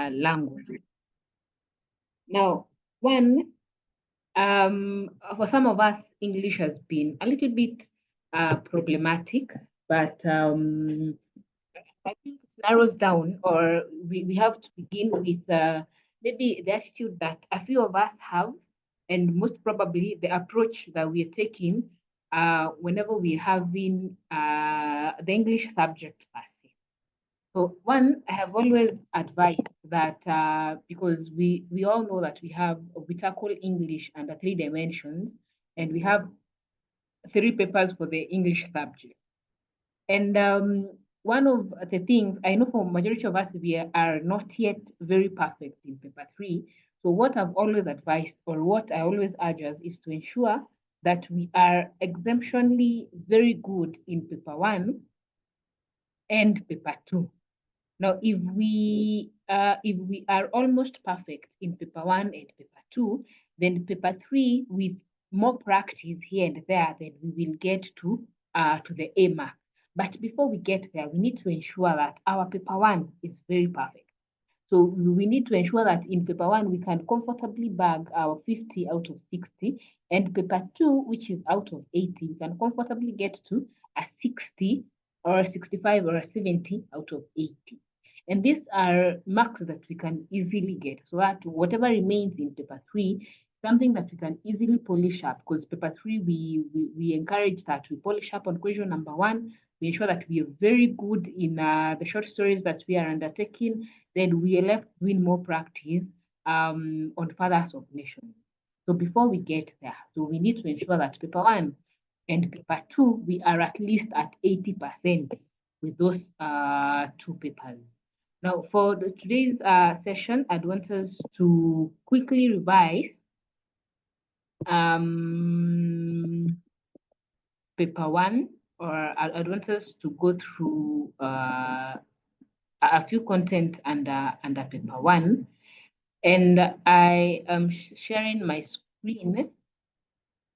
language. Now, one, for some of us, English has been a little bit problematic, but I think it narrows down, or we have to begin with maybe the attitude that a few of us have, and most probably the approach that we are taking whenever we're having the English subject per se. So one, I have always advised that because we all know that we tackle English under three dimensions, and we have three papers for the English subject. And one of the things I know for majority of us, we are not yet very perfect in paper three. So what I've always advised, or what I always urge us, is to ensure that we are exemptionally very good in paper one and paper two. Now, if we are almost perfect in paper one and paper two, then paper three with more practice here and there, then we will get to the A mark. But before we get there, we need to ensure that our paper one is very perfect. So we need to ensure that in paper one, we can comfortably bag our 50 out of 60, and paper two, which is out of 80, we can comfortably get to a 60 or a 65 or a 70 out of 80. And these are marks that we can easily get, so that whatever remains in paper three, something that we can easily polish up, because paper three, we encourage that we polish up on question number one. We ensure that we are very good in the short stories that we are undertaking. Then we are left doing more practice on fathers of nations. So before we get there, so we need to ensure that paper one and paper two, we are at least at 80% with those two papers. Now, for today's session, I'd want us to quickly revise paper one, or I'd want us to go through a few content under paper one. And I am sharing my screen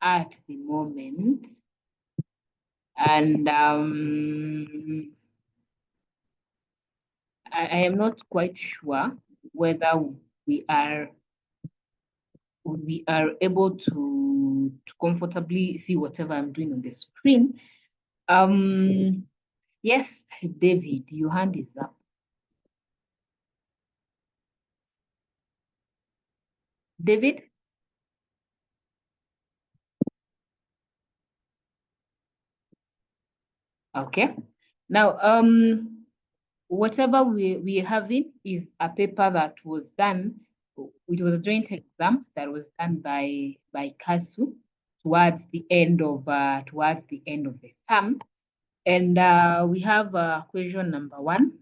at the moment. And I am not quite sure whether we are able to comfortably see whatever I'm doing on the screen. Yes, David, your hand is up. David? Okay. Now, whatever we are having is a paper that was done. It was a joint exam that was done by KASU towards the end of the term, and we have question number one.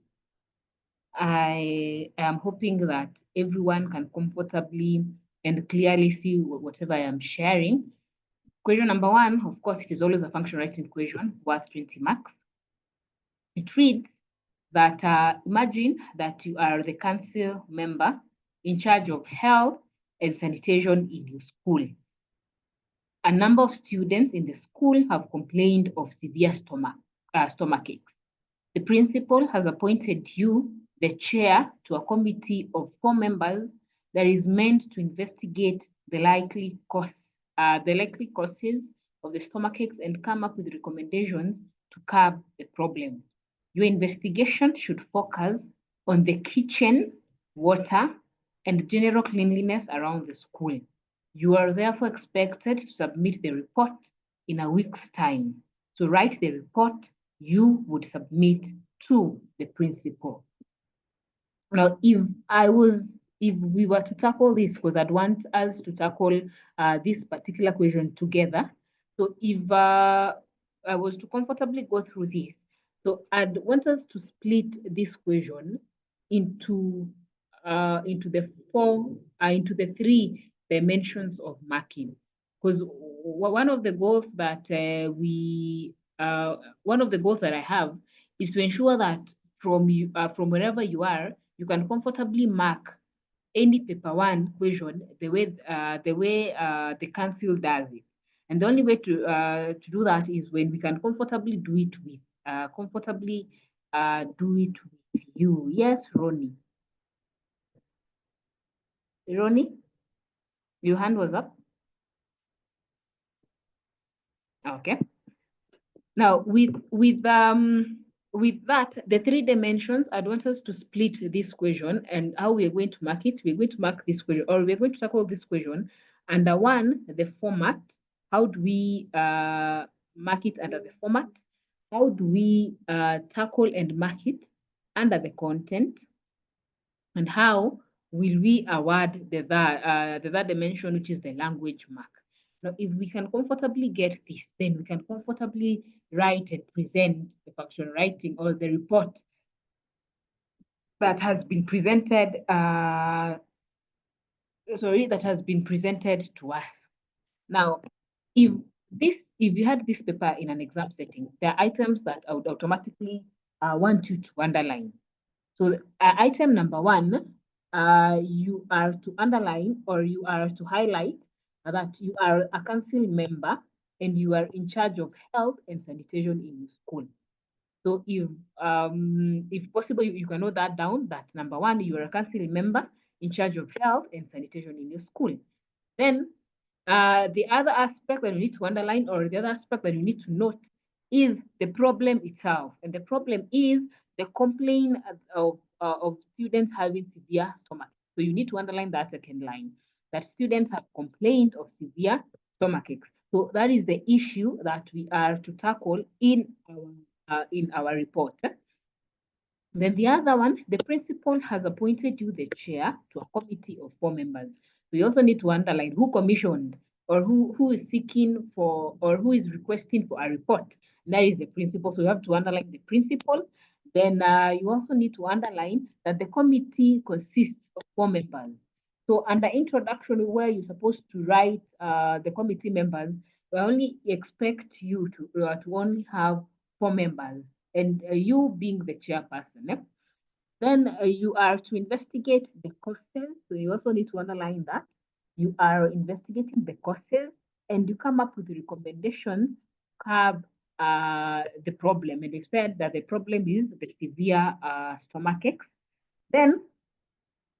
I am hoping that everyone can comfortably and clearly see whatever I am sharing. Question number one, of course, it is always a function writing question worth 20 marks. It reads that imagine that you are the council member in charge of health and sanitation in your school. A number of students in the school have complained of severe stomach aches. The principal has appointed you the chair to a committee of 4 members that is meant to investigate the likely causes of the stomach aches and come up with recommendations to curb the problem. Your investigation should focus on the kitchen, water, and general cleanliness around the school. You are therefore expected to submit the report in a week's time. So write the report you would submit to the principal. Now, if we were to tackle this, because I'd want us to tackle this particular question together. So if I was to comfortably go through this, so I'd want us to split this question into the 3 dimensions of marking, because one of the goals that I have is to ensure that from wherever you are, you can comfortably mark any paper one question the way the council does it. And the only way to do that is when we can comfortably do it with you. Yes, Ronnie. Ronnie, your hand was up. Okay. Now with that, the three dimensions, I'd want us to split this question and how we're going to mark it. We're going to mark this question, or we're going to tackle this question under one, the format. How do we mark it under the format? How do we tackle and mark it under the content? And how will we award the third dimension, which is the language mark? Now, if we can comfortably get this, then we can comfortably write and present the function writing or the report that has been presented, that has been presented to us. Now, if you had this paper in an exam setting, there are items that I would automatically want you to underline. So item number one, you are to underline or you are to highlight that you are a council member and you are in charge of health and sanitation in your school. So if possible, you can note that down. That number one, you are a council member in charge of health and sanitation in your school. Then the other aspect that you need to underline or the other aspect that you need to note is the problem itself. And the problem is the complaint of students having severe stomach. So you need to underline that second line, that students have complained of severe stomach aches. So that is the issue that we are to tackle in our report. Then the other one, the principal has appointed you the chair to a committee of 4 members. We also need to underline who commissioned or who is seeking for or who is requesting for a report. That is the principal. So you have to underline the principal. Then you also need to underline that the committee consists of 4 members. So under introduction, where you're supposed to write the committee members, we only expect you to only have 4 members and you being the chairperson. Then you are to investigate the causes. So you also need to underline that. You are investigating the causes and you come up with the recommendation to curb the problem. And they said that the problem is the severe stomach aches. Then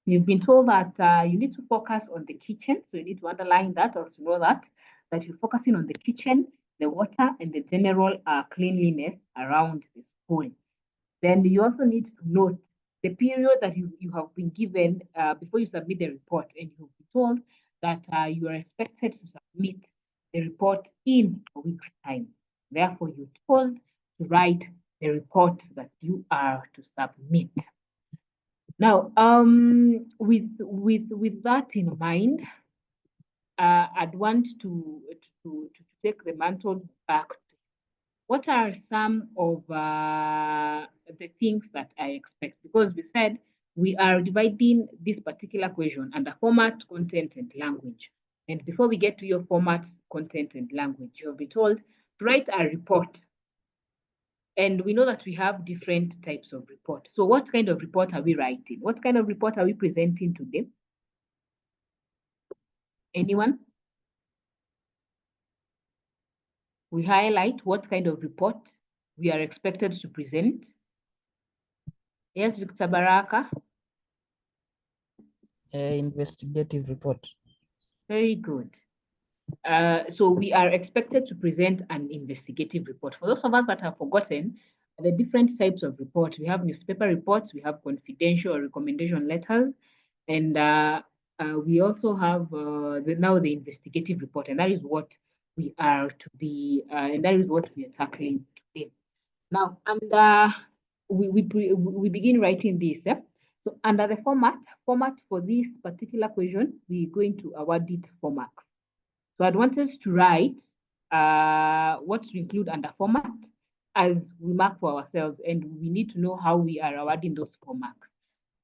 you've been told that you need to focus on the kitchen. So you need to underline that or to know that you're focusing on the kitchen, the water, and the general cleanliness around the school. Then you also need to note the period that you have been given before you submit the report, and you've been told that you are expected to submit the report in a week's time. Therefore, you're told to write the report that you are to submit. Now, with that in mind, I'd want to take the mantle back. What are some of the things that I expect? Because we said we are dividing this particular question under format, content, and language. And before we get to your format, content, and language, you'll be told to write a report. And we know that we have different types of report. So what kind of report are we writing? What kind of report are we presenting today? Anyone? We highlight what kind of report we are expected to present. Yes, Victor Baraka. Investigative report. Very good. So we are expected to present an investigative report. For those of us that have forgotten the different types of reports, we have newspaper reports, we have confidential or recommendation letters, and we also have now the investigative report, and that is what we are to be, and that is what we are tackling today. Now, and we begin writing this. So under the format for this particular question, we're going to award it 4 marks. So I'd want us to write what to include under format as we mark for ourselves, and we need to know how we are awarding those 4 marks.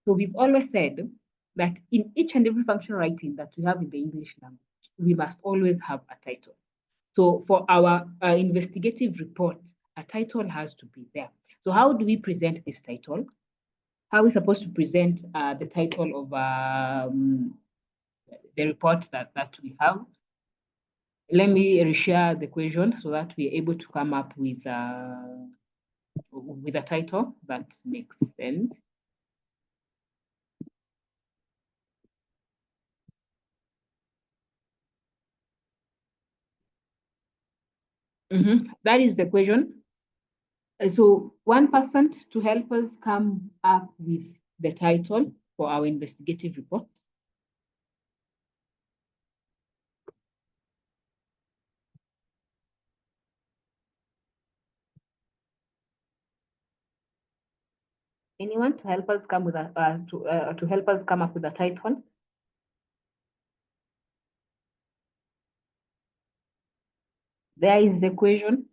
So we've always said that in each and every function writing that we have in the English language, we must always have a title. So for our investigative report, a title has to be there. So how do we present this title? How are we supposed to present the title of the report that we have? Let me reshare the question so that we're able to come up with a title that makes sense. That is the question. So one person to help us come up with the title for our investigative report. Anyone to help us come with to help us come up with a title? There is the equation.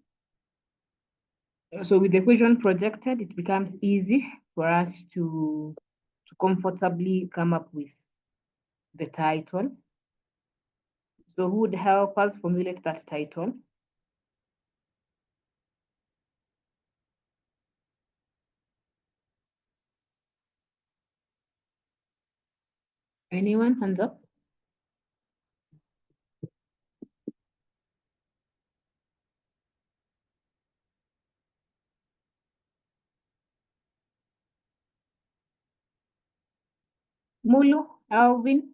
So with the equation projected, it becomes easy for us to comfortably come up with the title. So who would help us formulate that title? Anyone? Hands up. Mulu, Alvin,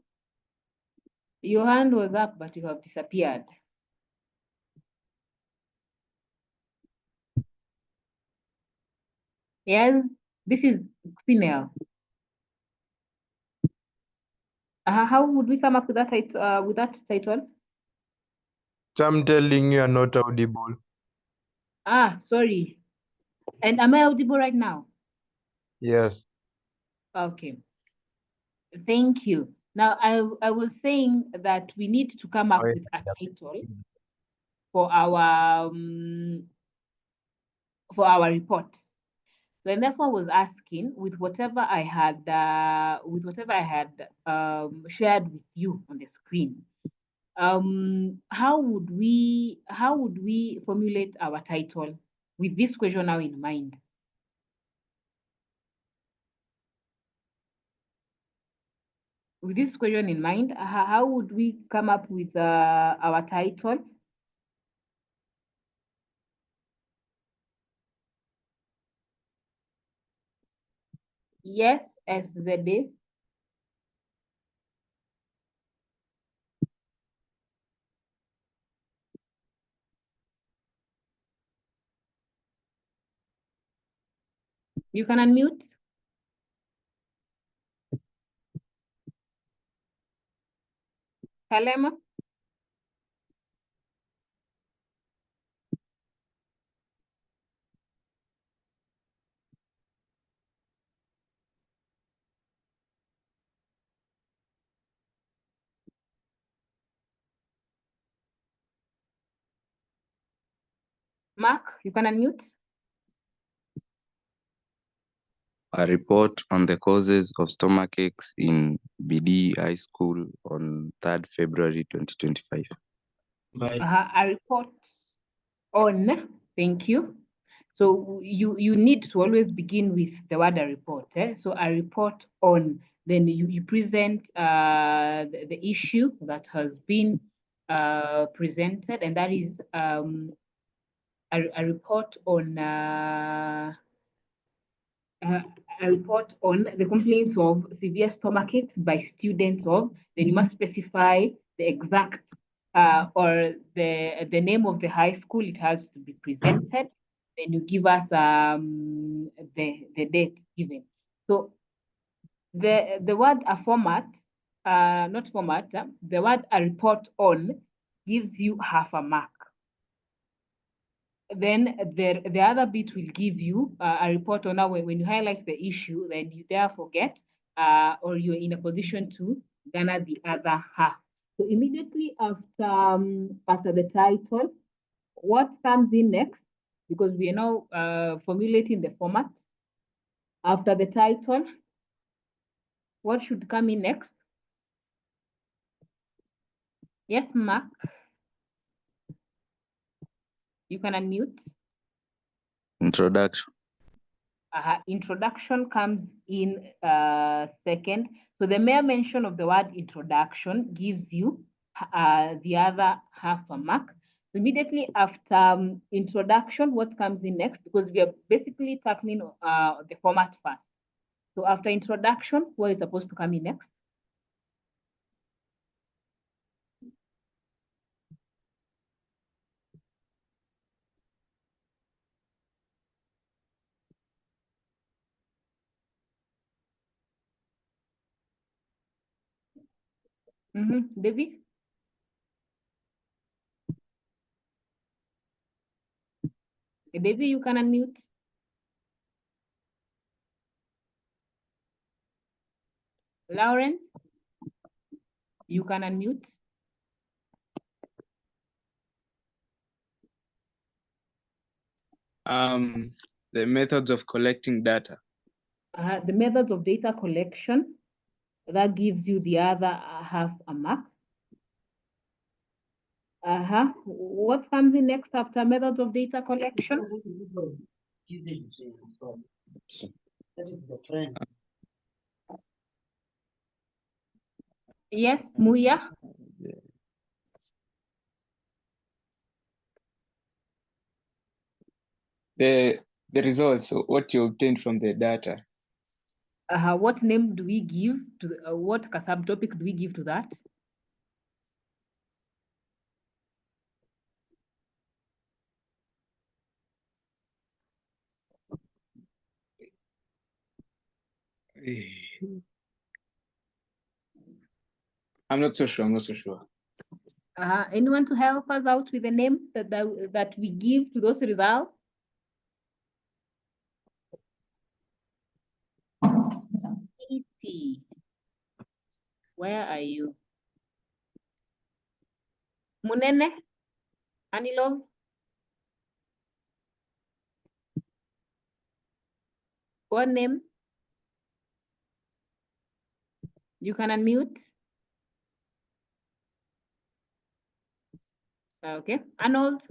your hand was up, but you have disappeared. Yes, this is female. How would we come up with that title? I'm telling you, you're not audible. Sorry. And am I audible right now? Yes. Okay. Thank you. Now, I was saying that we need to come up with a title for our report. So therefore, was asking with whatever I had shared with you on the screen. How would we formulate our title with this question now in mind? With this question in mind, how would we come up with our title? Yes, as the day. You can unmute. Kalema. Mark, you can unmute. A report on the causes of stomachaches in BD High School on 3rd February 2025. A report on, thank you. So you need to always begin with the word a report. So a report on, then you present the issue that has been presented, and that is a report on a report on the complaints of severe stomachaches by students of, then you must specify the exact or the name of the high school it has to be presented. Then you give us the date given. So the word a format, not format, the word a report on gives you half a mark. Then the other bit will give you a report on how when you highlight the issue, then you therefore get or you're in a position to garner the other half. So immediately after the title, what comes in next? Because we are now formulating the format. After the title, what should come in next? Yes, Mark. You can unmute. Introduction. Introduction comes in second. So the mere mention of the word introduction gives you the other half a mark. So immediately after introduction, what comes in next? Because we are basically tackling the format first. So after introduction, what is supposed to come in next? David? David, you can unmute. Lauren, you can unmute. The methods of collecting data. The methods of data collection, that gives you the other half a mark. What comes in next after methods of data collection? Yes, Muya? The results, what you obtained from the data. What name do we give to what subtopic do we give to that? I'm not so sure. Anyone to help us out with the name that we give to those results? Katie, where are you? Munene, Anilov. What name? You can unmute. Okay, Arnold.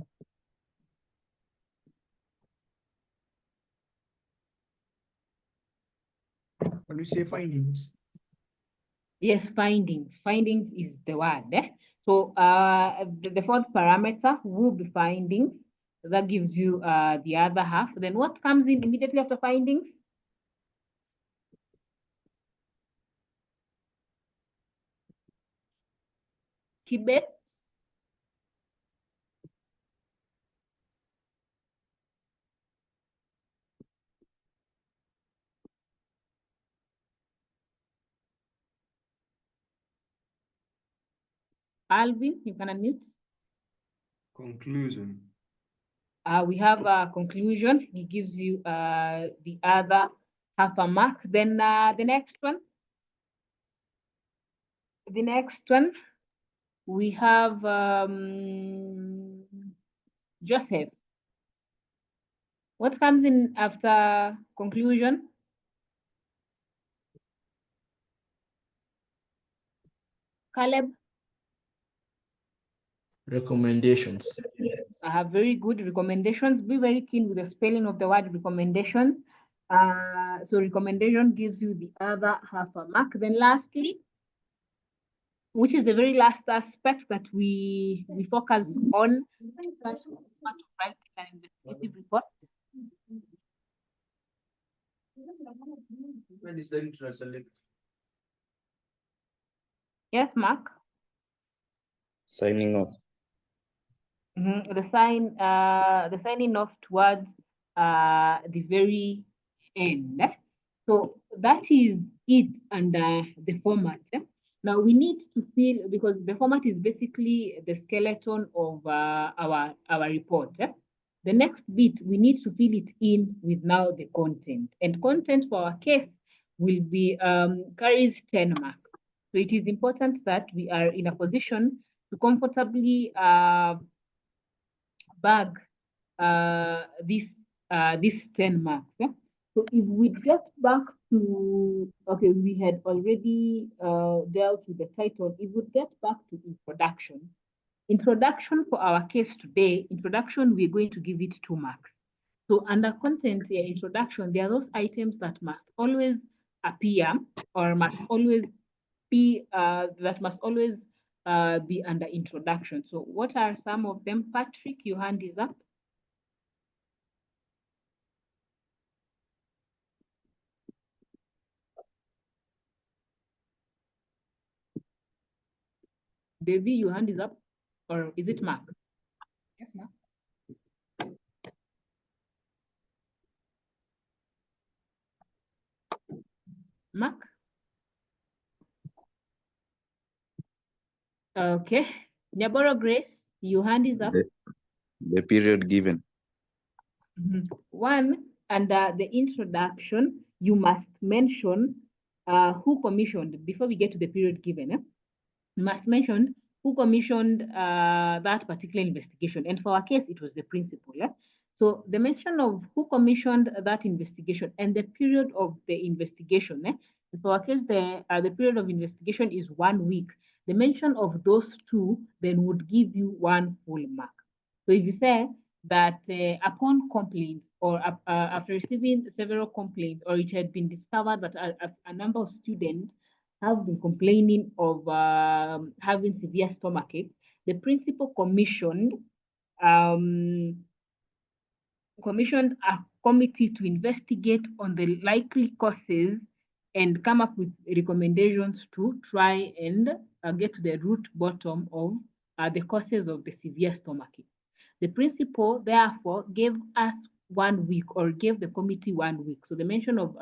When you say findings? Yes, findings. Findings is the word. So the fourth parameter will be findings. That gives you the other half. Then what comes in immediately after findings? Kibet. Alvin, you can unmute. Conclusion. We have a conclusion. He gives you the other half a mark. Then the next one. The next one, we have Joseph. What comes in after conclusion? Caleb? Recommendations. I have very good recommendations. Be very keen with the spelling of the word recommendation. So recommendation gives you the other half a mark. Then lastly, which is the very last aspect that we focus on, writing an investigative report. When is the translate? Yes, Mark. Signing off. The signing off towards the very end. So that is it under the format. Now we need to fill, because the format is basically the skeleton of our report. The next bit, we need to fill it in with now the content. And content for our case will be carries 10 marks. So it is important that we are in a position to comfortably bag this 10 marks. So if we get back to, okay, we had already dealt with the title. If we get back to introduction for our case today, introduction, we're going to give it 2 marks. So under content introduction, there are those items that must always appear or must always be be under introduction. So what are some of them? Patrick, your hand is up. Devi, your hand is up. Or is it Mark? Yes, Mark. Mark? Okay. Nyaboro Grace, your hand is up. The period given. One, under the introduction, you must mention who commissioned, before we get to the period given, you must mention who commissioned that particular investigation. And for our case, it was the principal. So the mention of who commissioned that investigation and the period of the investigation. For our case, the period of investigation is 1 week. The mention of those two then would give you 1 full mark. So if you say that upon complaints or after receiving several complaints, or it had been discovered that a number of students have been complaining of having severe stomachache, the principal commissioned a committee to investigate on the likely causes and come up with recommendations to try and get to the root bottom of the causes of the severe stomachache. The principal, therefore, gave us 1 week, or gave the committee 1 week. So the mention of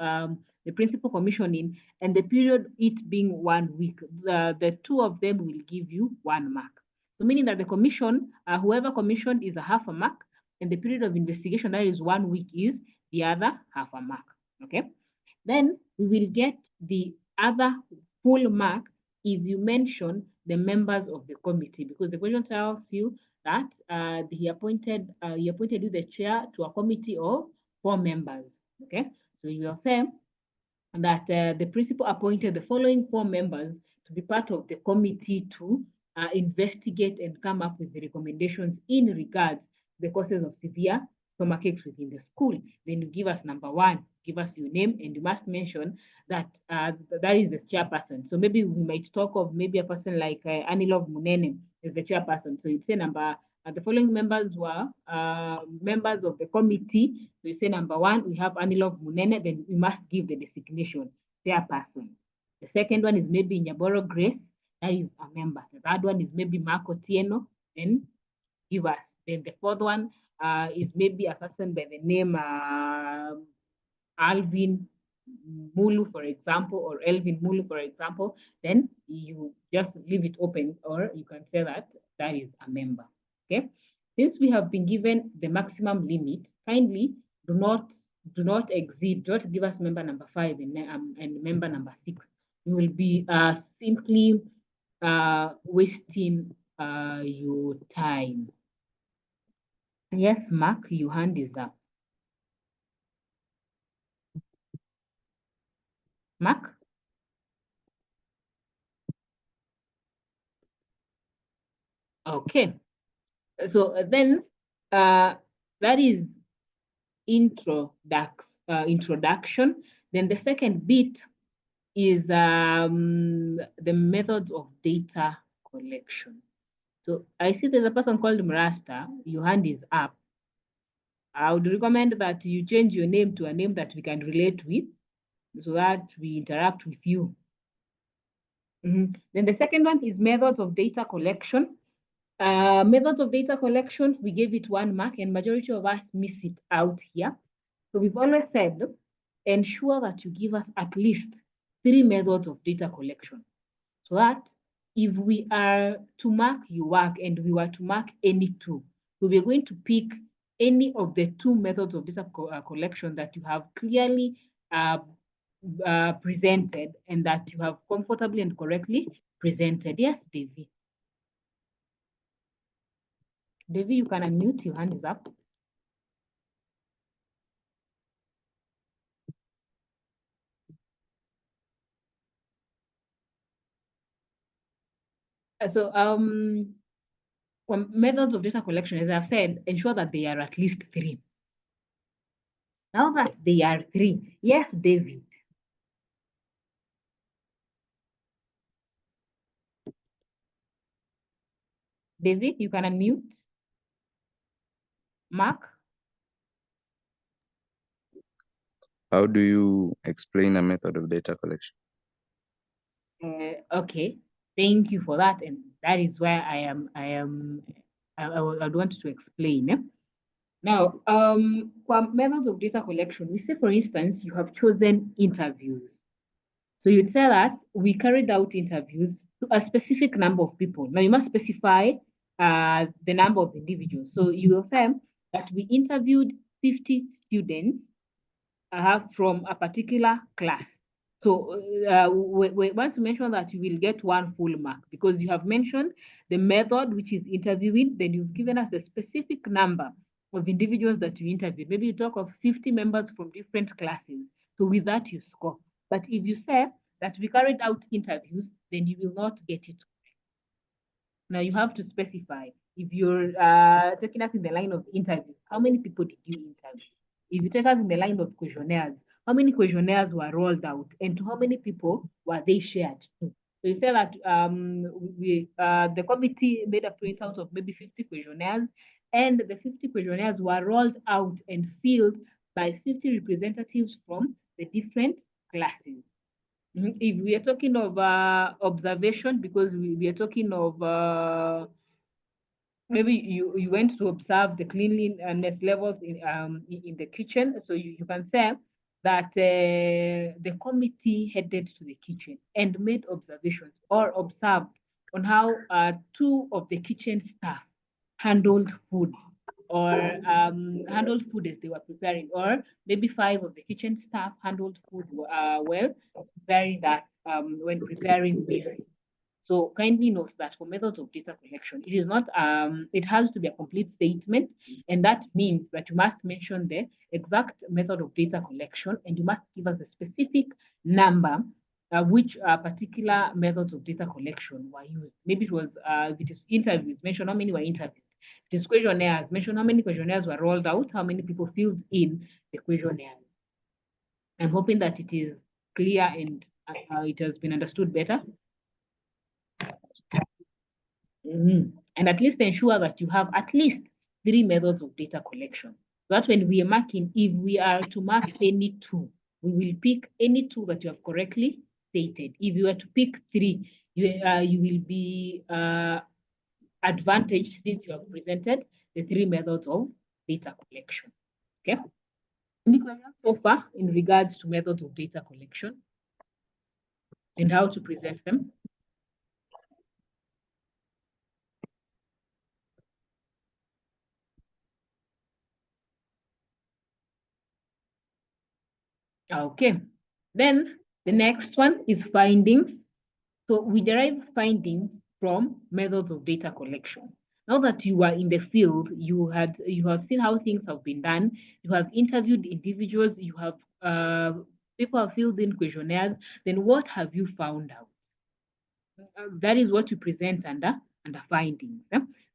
the principal commissioning and the period it being 1 week, the two of them will give you 1 mark. So meaning that the commission, whoever commissioned is a half a mark, and the period of investigation, that is 1 week, is the other half a mark. Okay. Then we will get the other full mark if you mention the members of the committee, because the question tells you that he appointed you the chair to a committee of 4 members. Okay, so you will say that the principal appointed the following 4 members to be part of the committee to investigate and come up with the recommendations in regards to the causes of severe stomachaches within the school. Then you give us number 1, give us your name, and you must mention that that is the chairperson. So maybe we might talk of maybe a person like Anilov Munene is the chairperson. So you'd say the following members were members of the committee. So you say number 1, we have Anilov Munene, then we must give the designation, chairperson. The second one is maybe Nyaboro Grace, that is a member. The third one is maybe Marco Tieno, and give us. Then the fourth one is maybe a person by the name Alvin Mulu, for example, or Elvin Mulu, for example. Then you just leave it open, or you can say that that is a member. Okay. Since we have been given the maximum limit, kindly do not exceed. Do not give us member number 5 and member number 6. You will be simply wasting your time. Yes, Mark, your hand is up. Mark? Okay. So then that is introduction. Then the second bit is the methods of data collection. So I see there's a person called Mrasta. Your hand is up. I would recommend that you change your name to a name that we can relate with, so that we interact with you. Then the second one is methods of data collection. Methods of data collection, we gave it 1 mark, and majority of us miss it out here. So we've always said, ensure that you give us at least 3 methods of data collection, so that if we are to mark your work and we were to mark any 2, so we're going to pick any of the 2 methods of data collection that you have clearly presented and that you have comfortably and correctly presented. Yes, Devi. Devi, you can unmute, your hand is up. So methods of data collection, as I've said, ensure that they are at least 3. Now that they are 3, yes, David. David, you can unmute. Mark? How do you explain a method of data collection? Okay, thank you for that, and that is where I would want to explain. Now, for methods of data collection, we say, for instance, you have chosen interviews. So you'd say that we carried out interviews to a specific number of people. Now you must specify the number of individuals. So you will say that we interviewed 50 students from a particular class. So we want to mention that you will get 1 full mark because you have mentioned the method, which is interviewing, then you've given us the specific number of individuals that you interviewed. Maybe you talk of 50 members from different classes. So with that, you score. But if you say that we carried out interviews, then you will not get it correct. Now you have to specify. If you're taking us in the line of interviews, how many people did you interview? If you take us in the line of questionnaires, how many questionnaires were rolled out and to how many people were they shared to? So you say that the committee made a printout of maybe 50 questionnaires and the 50 questionnaires were rolled out and filled by 50 representatives from the different classes. If we are talking of observation, because we are talking of maybe you went to observe the cleanliness levels in the kitchen, so you can say that the committee headed to the kitchen and made observations or observed on how 2 of the kitchen staff handled food or handled food as they were preparing, or maybe 5 of the kitchen staff handled food well, preparing that when preparing meal. So kindly note that for methods of data collection, it is not it has to be a complete statement, and that means that you must mention the exact method of data collection and you must give us a specific number which particular methods of data collection were used. Maybe it was if it is interviews, mention how many were interviewed. If it is questionnaires, mention how many questionnaires were rolled out, how many people filled in the questionnaires. I'm hoping that it is clear and it has been understood better. And at least ensure that you have at least 3 methods of data collection. That when we are marking, if we are to mark any 2, we will pick any 2 that you have correctly stated. If you were to pick 3, you will be advantaged since you have presented the 3 methods of data collection. Okay. Any questions so far in regards to methods of data collection and how to present them? Okay, then the next one is findings. So we derive findings from methods of data collection. Now that you are in the field, you have seen how things have been done. You have interviewed individuals. You have people have filled in questionnaires. Then what have you found out? That is what you present under findings.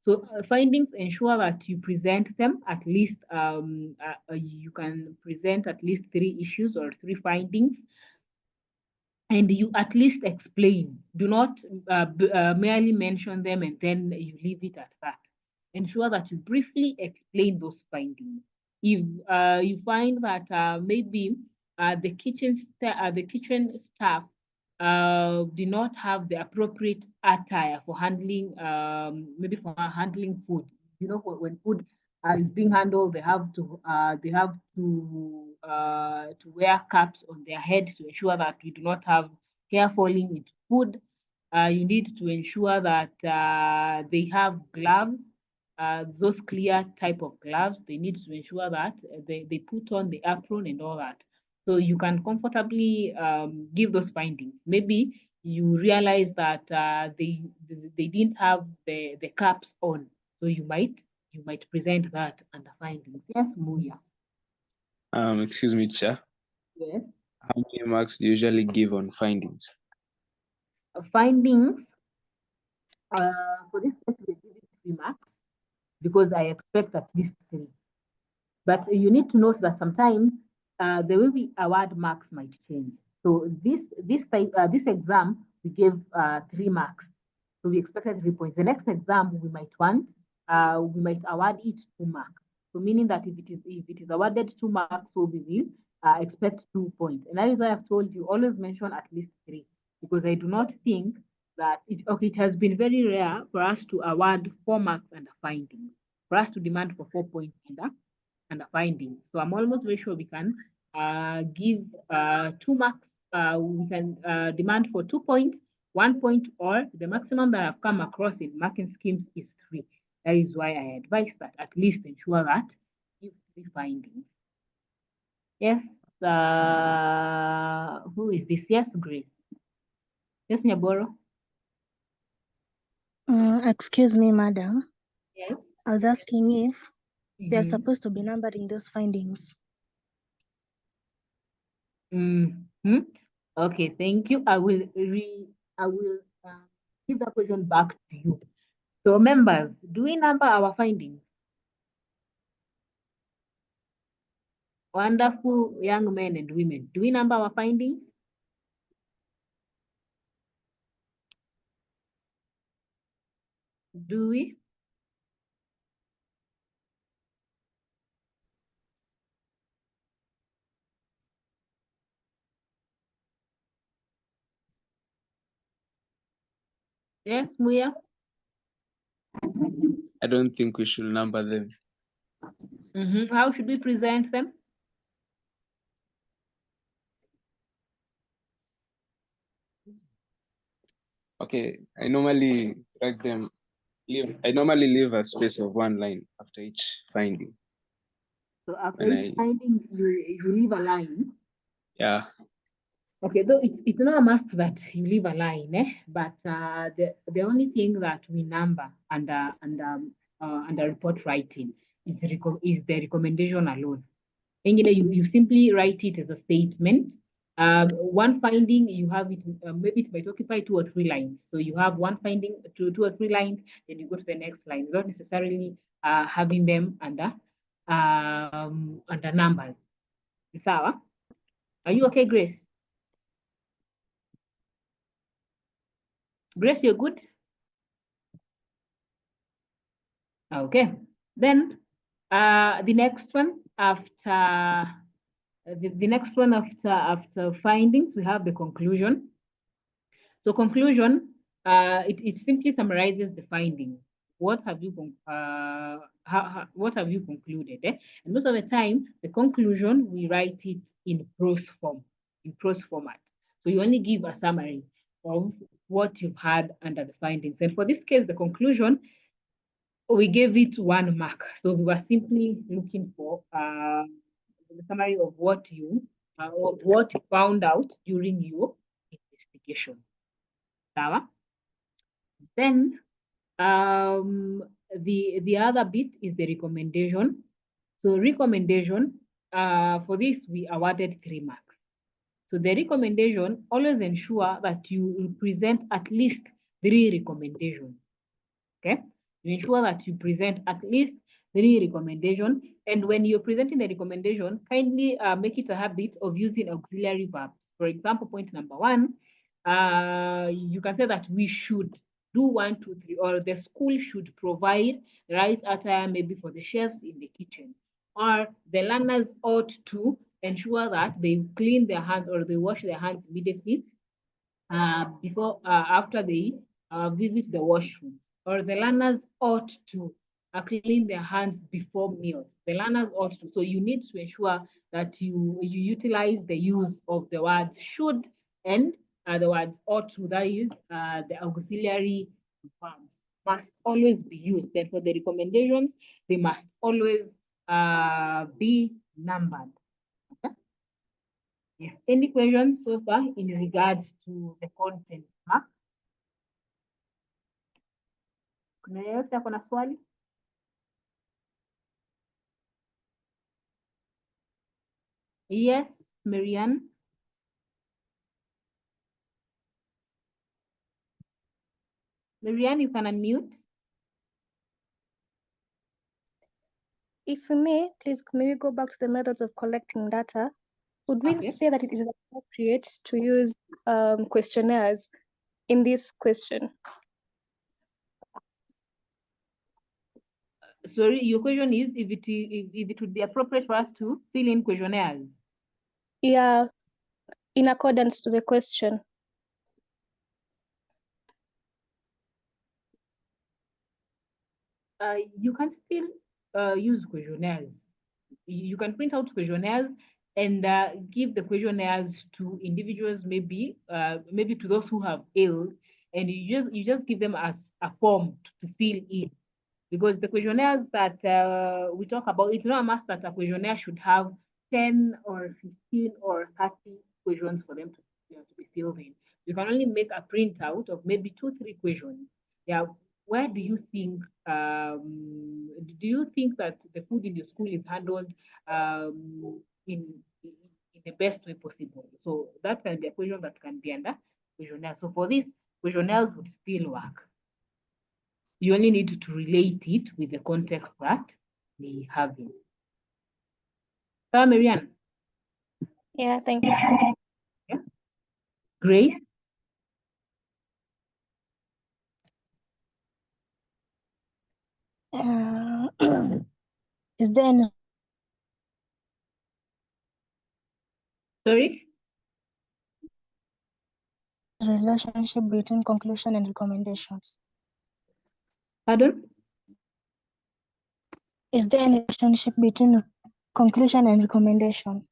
So findings ensure that you present them at least, you can present at least 3 issues or 3 findings, and you at least explain. Do not merely mention them and then you leave it at that. Ensure that you briefly explain those findings. If you find that maybe the kitchen staff did not have the appropriate attire for handling, maybe for handling food. You know, when food is being handled, they have to wear caps on their head to ensure that we do not have hair falling into food. You need to ensure that they have gloves, those clear type of gloves. They need to ensure that they put on the apron and all that. So you can comfortably give those findings. Maybe you realize that they didn't have the caps on, so you might present that under findings. Yes, Muya. Excuse me, Chair. Yes. How many marks do you usually give on findings? Findings for this case, we give it 3 marks because I expect at least 3. But you need to note that sometimes the way we award marks might change. So this exam we gave 3 marks, so we expected 3 points. The next exam we might award it 2 marks. So meaning that if it is awarded 2 marks, so we will expect 2 points. And that is why I've told you always mention at least 3, because I do not think that it has been very rare for us to award 4 marks under findings, for us to demand for 4 points under findings. So I'm almost very sure we can give 2 marks. We can demand for 2 points 1 point, or the maximum that I've come across in marking schemes is 3. That is why I advise that at least ensure that you 3 findings. Yes, who is this? Yes, Grace. Yes, Nyaboro. Excuse me, madam. Yes. I was asking if we are Mhm. supposed to be numbering those findings. Okay, thank you. I will give the question back to you. So members, do we number our findings? Wonderful young men and women, do we number our findings? Do we? Yes, Muya? I don't think we should number them. How should we present them? Okay, I normally write them. I normally leave a space of 1 line after each finding. So after And each finding, you leave a line. Yeah. Okay, though it's not a must that you leave a line, but the only thing that we number under report writing is the recommendation alone. And you simply write it as a statement. One finding, you have it, maybe it might occupy 2 or 3 lines. So you have one finding, two or 3 lines, then you go to the next line, not necessarily having them under numbers. Sawa? Are you okay, Grace? Grace, you're good? Okay. Then the next one after the next one after findings, we have the conclusion. So conclusion, it simply summarizes the findings. What have you what have you concluded? And most of the time, the conclusion we write it in prose form, in prose format. So you only give a summary of what you've had under the findings. And for this case, the conclusion, we gave it 1 mark. So we were simply looking for the summary of what you found out during your investigation. Then the other bit is the recommendation. So recommendation, for this we awarded 3 marks. So the recommendation, always ensure that you present at least 3 recommendations. Okay, you ensure that you present at least 3 recommendations. And when you're presenting the recommendation, kindly make it a habit of using auxiliary verbs. For example, point number 1, you can say that we should do 1, 2, 3, or the school should provide the right attire maybe for the chefs in the kitchen, or the learners ought to ensure that they clean their hands or they wash their hands immediately after they visit the washroom, or the learners ought to clean their hands before meals. The learners ought to. So you need to ensure that you utilize the use of the words should and the words ought to. That is the auxiliary verbs must always be used. Then for the recommendations, they must always be numbered. Okay? Yes. Any questions so far in regards to the content? Kuna yeyote ako na swali? Yes, Marianne. Marianne, you can unmute. If we may, please, may we go back to the methods of collecting data? Would we Okay. say that it is appropriate to use questionnaires in this question? Sorry, your question is if it would be appropriate for us to fill in questionnaires. Yeah, in accordance to the question. You can still use questionnaires. You can print out questionnaires and give the questionnaires to individuals, maybe to those who have ill, and you just give them as a form to fill in. Because the questionnaires that we talk about, it's not a must that a questionnaire should have 10 or 15 or 30 questions for them to be filled in. You can only make a printout of maybe 2-3 questions. Yeah, where do you think that the food in the school is handled in the best way possible? So that can be a question that can be under questionnaire. So for this, questionnaires would still work. You only need to relate it with the context that we have in. So, Marianne. Yeah, thank you. Yeah. Grace. Is there any Sorry. relationship between conclusion and recommendations? Pardon? Is there any relationship between conclusion and recommendation?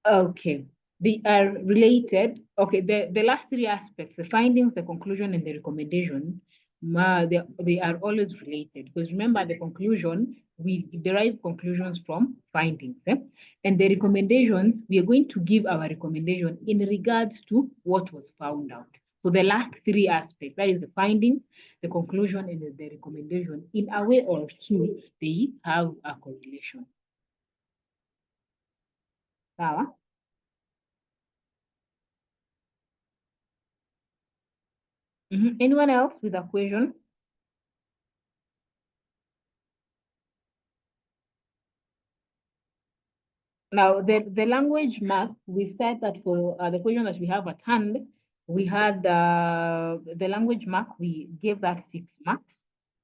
Okay. They are related. Okay, the last three aspects, the findings, the conclusion, and the recommendations, they are always related. Because remember, the conclusion, we derive conclusions from findings. And the recommendations, we are going to give our recommendation in regards to what was found out. So the last three aspects, that is the findings, the conclusion, and the recommendation, in a way or two, they have a correlation. Sawa? Anyone else with a question? Now, the language map, we said that for the question that we have at hand, we had the language map, we gave that 6 marks.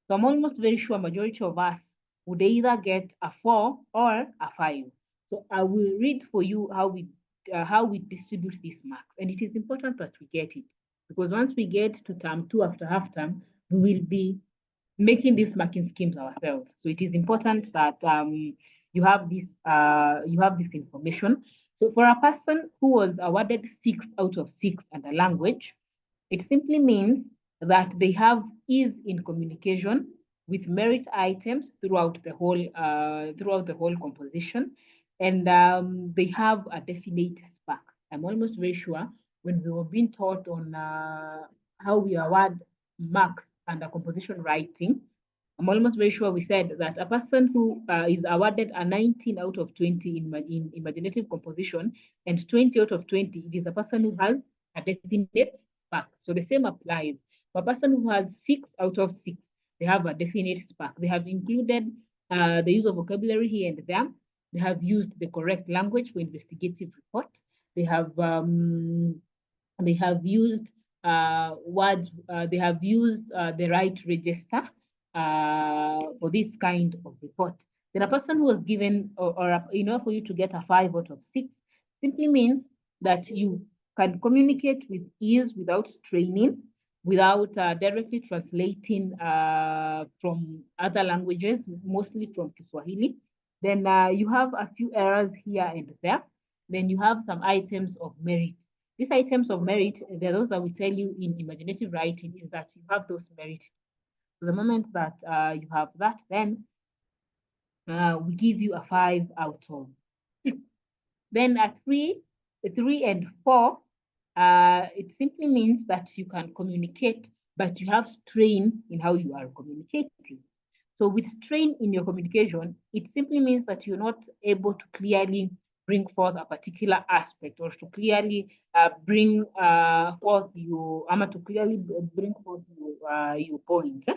So I'm almost very sure majority of us would either get a 4 or a 5. So I will read for you how we distribute these marks. And it is important that we get it, because once we get to term 2 after half term, we will be making these marking schemes ourselves. So it is important that you have this information. So for a person who was awarded 6 out of 6 under language, it simply means that they have ease in communication with merit items throughout the whole composition, and they have a definite spark. I'm almost very sure when we were being taught on how we award marks under composition writing, I'm almost very sure we said that a person who is awarded a 19 out of 20 in imaginative composition and 20 out of 20, it is a person who has a definite spark. So the same applies. For a person who has 6 out of 6, they have a definite spark. They have included the use of vocabulary here and there. They have used the correct language for investigative report. They have used words. They have used the right register for this kind of report. Then a person who was given, for you to get a 5 out of 6, simply means that you can communicate with ease without straining, without directly translating from other languages, mostly from Kiswahili. Then you have a few errors here and there. Then you have some items of merit. These items of merit, they're those that we tell you in imaginative writing, is that you have those merit. So the moment that you have that, then we give you a 5 out of 6. Then at 3 and 4, it simply means that you can communicate, but you have strain in how you are communicating. So with strain in your communication, it simply means that you're not able to clearly bring forth a particular aspect, or to clearly bring forth your point.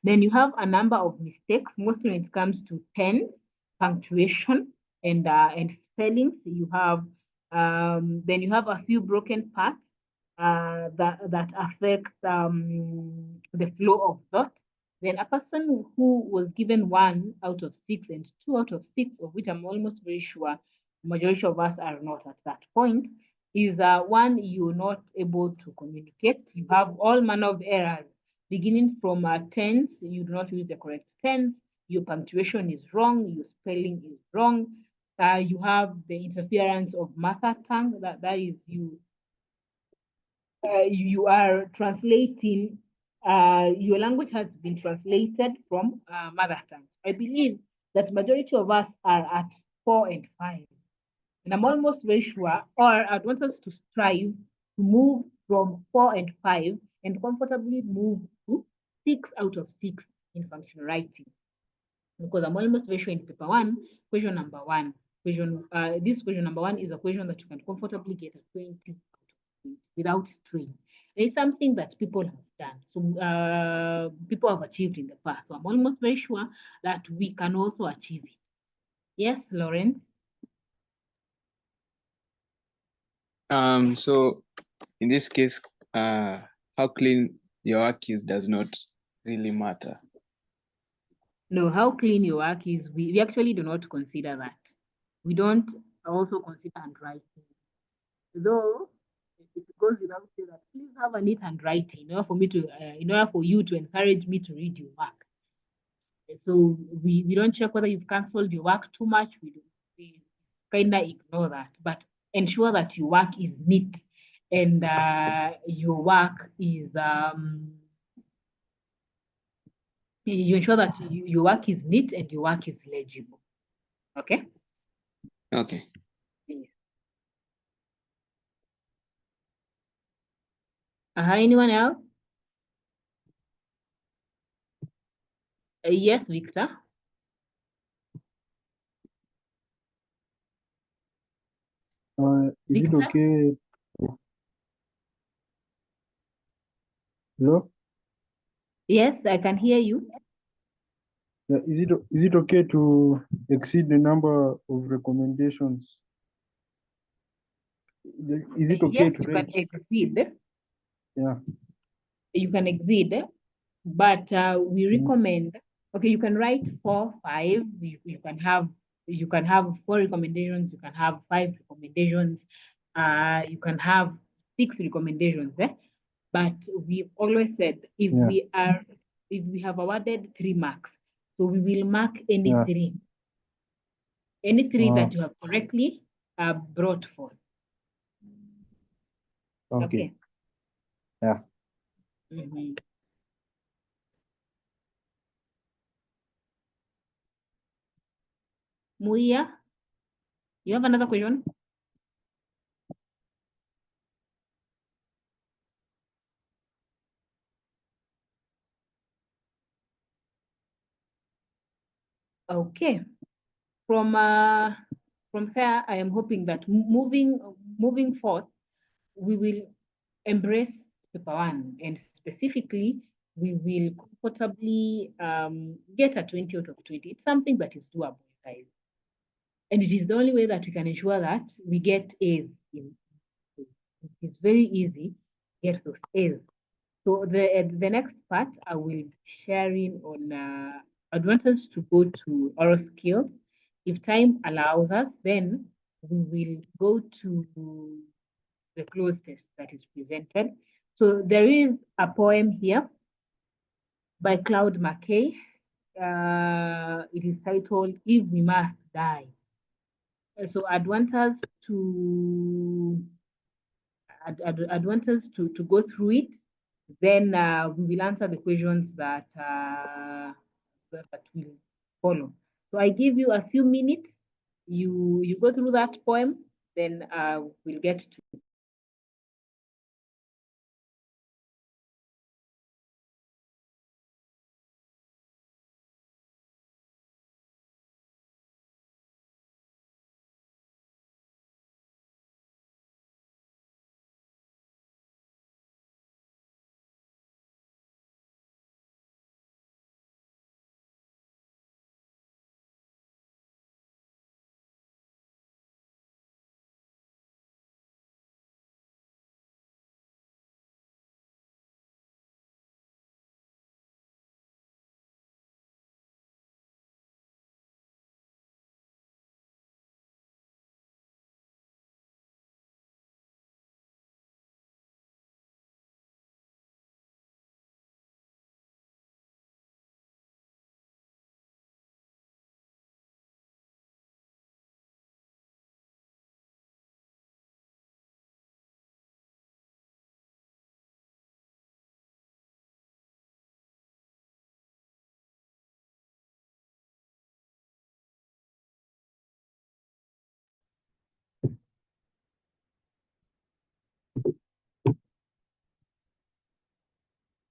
Then you have a number of mistakes, mostly when it comes to tense, punctuation, and spellings. You have then you have a few broken parts that affect the flow of thought. Then a person who was given 1 out of 6 and 2 out of 6, of which I'm almost very sure majority of us are not at that point, is one, you're not able to communicate. You have all manner of errors, beginning from tense. You do not use the correct tense. Your punctuation is wrong. Your spelling is wrong. You have the interference of mother tongue. That is you you are translating, your language has been translated from mother tongue. I believe that majority of us are at 4 and 5. And I'm almost very sure, or I'd want us to strive to move from 4 and 5 and comfortably move to 6 out of 6 in functional writing. Because I'm almost very sure in paper 1, question number 1, this question number 1 is a question that you can comfortably get a 20 out of 20 without strain. It's something that people have done. So people have achieved in the past. So I'm almost very sure that we can also achieve it. Yes, Lauren? So in this case, how clean your work is does not really matter. No, how clean your work is, we actually do not consider that. We don't also consider handwriting. Though it goes without saying that please have a neat handwriting in order for me to, in order for you to encourage me to read your work. So we don't check whether you've cancelled your work too much. We kind of ignore that, but ensure that your work is neat and your work is you ensure that your work is neat and your work is legible. Okay. Okay. Yes. Anyone else? Yes, Victor. Is it Victor? okay? Hello? Yes, I can hear you. Yeah, is it okay to exceed the number of recommendations? Is it okay Yes, to you can read? exceed. Yeah. You can exceed, but we recommend. Okay, you can write 4, 5. You can have 4 recommendations. You can have 5 recommendations. You can have 6 recommendations. But we've always said if Yeah. we have awarded 3 marks, so we will mark any Yeah. 3. Any 3 that you have correctly brought forth. Okay. Yeah. Mhm. Muia, you have another question? Okay. From there, I am hoping that moving forth, we will embrace paper 1, and specifically, we will comfortably get a 20 out of 20. It's something that is doable, guys. And it is the only way that we can ensure that we get A's. It's very easy to get those A's. So the next part, I will be sharing on, I'd want us to go to oral skills. If time allows us, then we will go to the closed test that is presented. So there is a poem here by Claude McKay. It is titled "If We Must Die." So I'd want us to go through it. Then we will answer the questions that will follow. So I give you a few minutes. You go through that poem, then we'll get to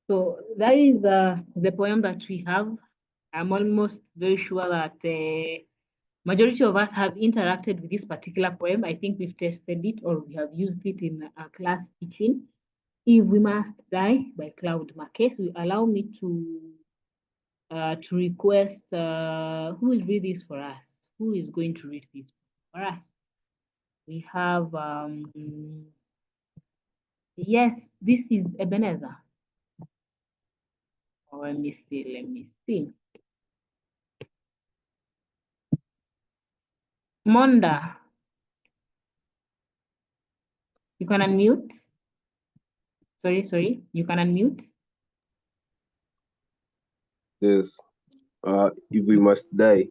So that is the poem that we have. I'm almost very sure that the majority of us have interacted with this particular poem. I think we've tested it or we have used it in our class teaching. If We Must Die by Claude Marquez. So allow me to request who will read this for us? Who is going to read this for us? We have yes, this is Ebenezer. Oh, let me see. Monda, you can unmute. Sorry, you can unmute. Yes. If we must die,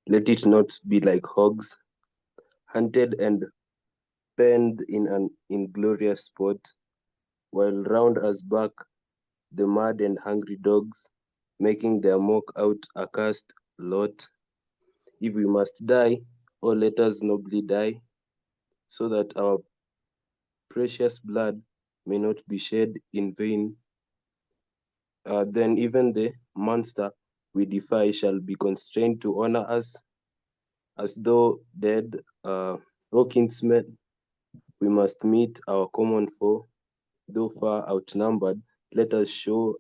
let it not be like hogs, hunted and penned in an inglorious spot, while round us back the mad and hungry dogs, making their mock out accursed lot. If we must die, oh let us nobly die, so that our precious blood may not be shed in vain. Then even the monster we defy shall be constrained to honor us as though dead. O kinsmen, we must meet our common foe, though far outnumbered. Let us show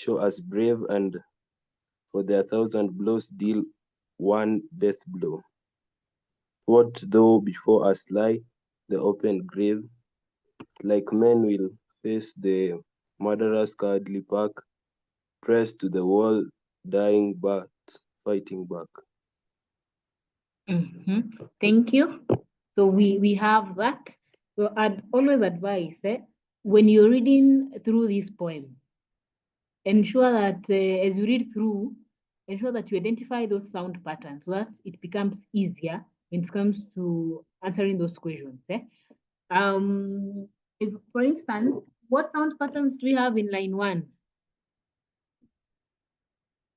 us brave, and for their 1,000 blows deal one death blow. What though before us lie the open grave? Like men we'll face the murderer's cowardly pack, pressed to the wall, dying but fighting back. Thank you. So we have that. So I'd always advise when you're reading through this poem, ensure that as you read through, ensure that you identify those sound patterns so that it becomes easier when it comes to answering those questions. If, for instance, what sound patterns do we have in line 1?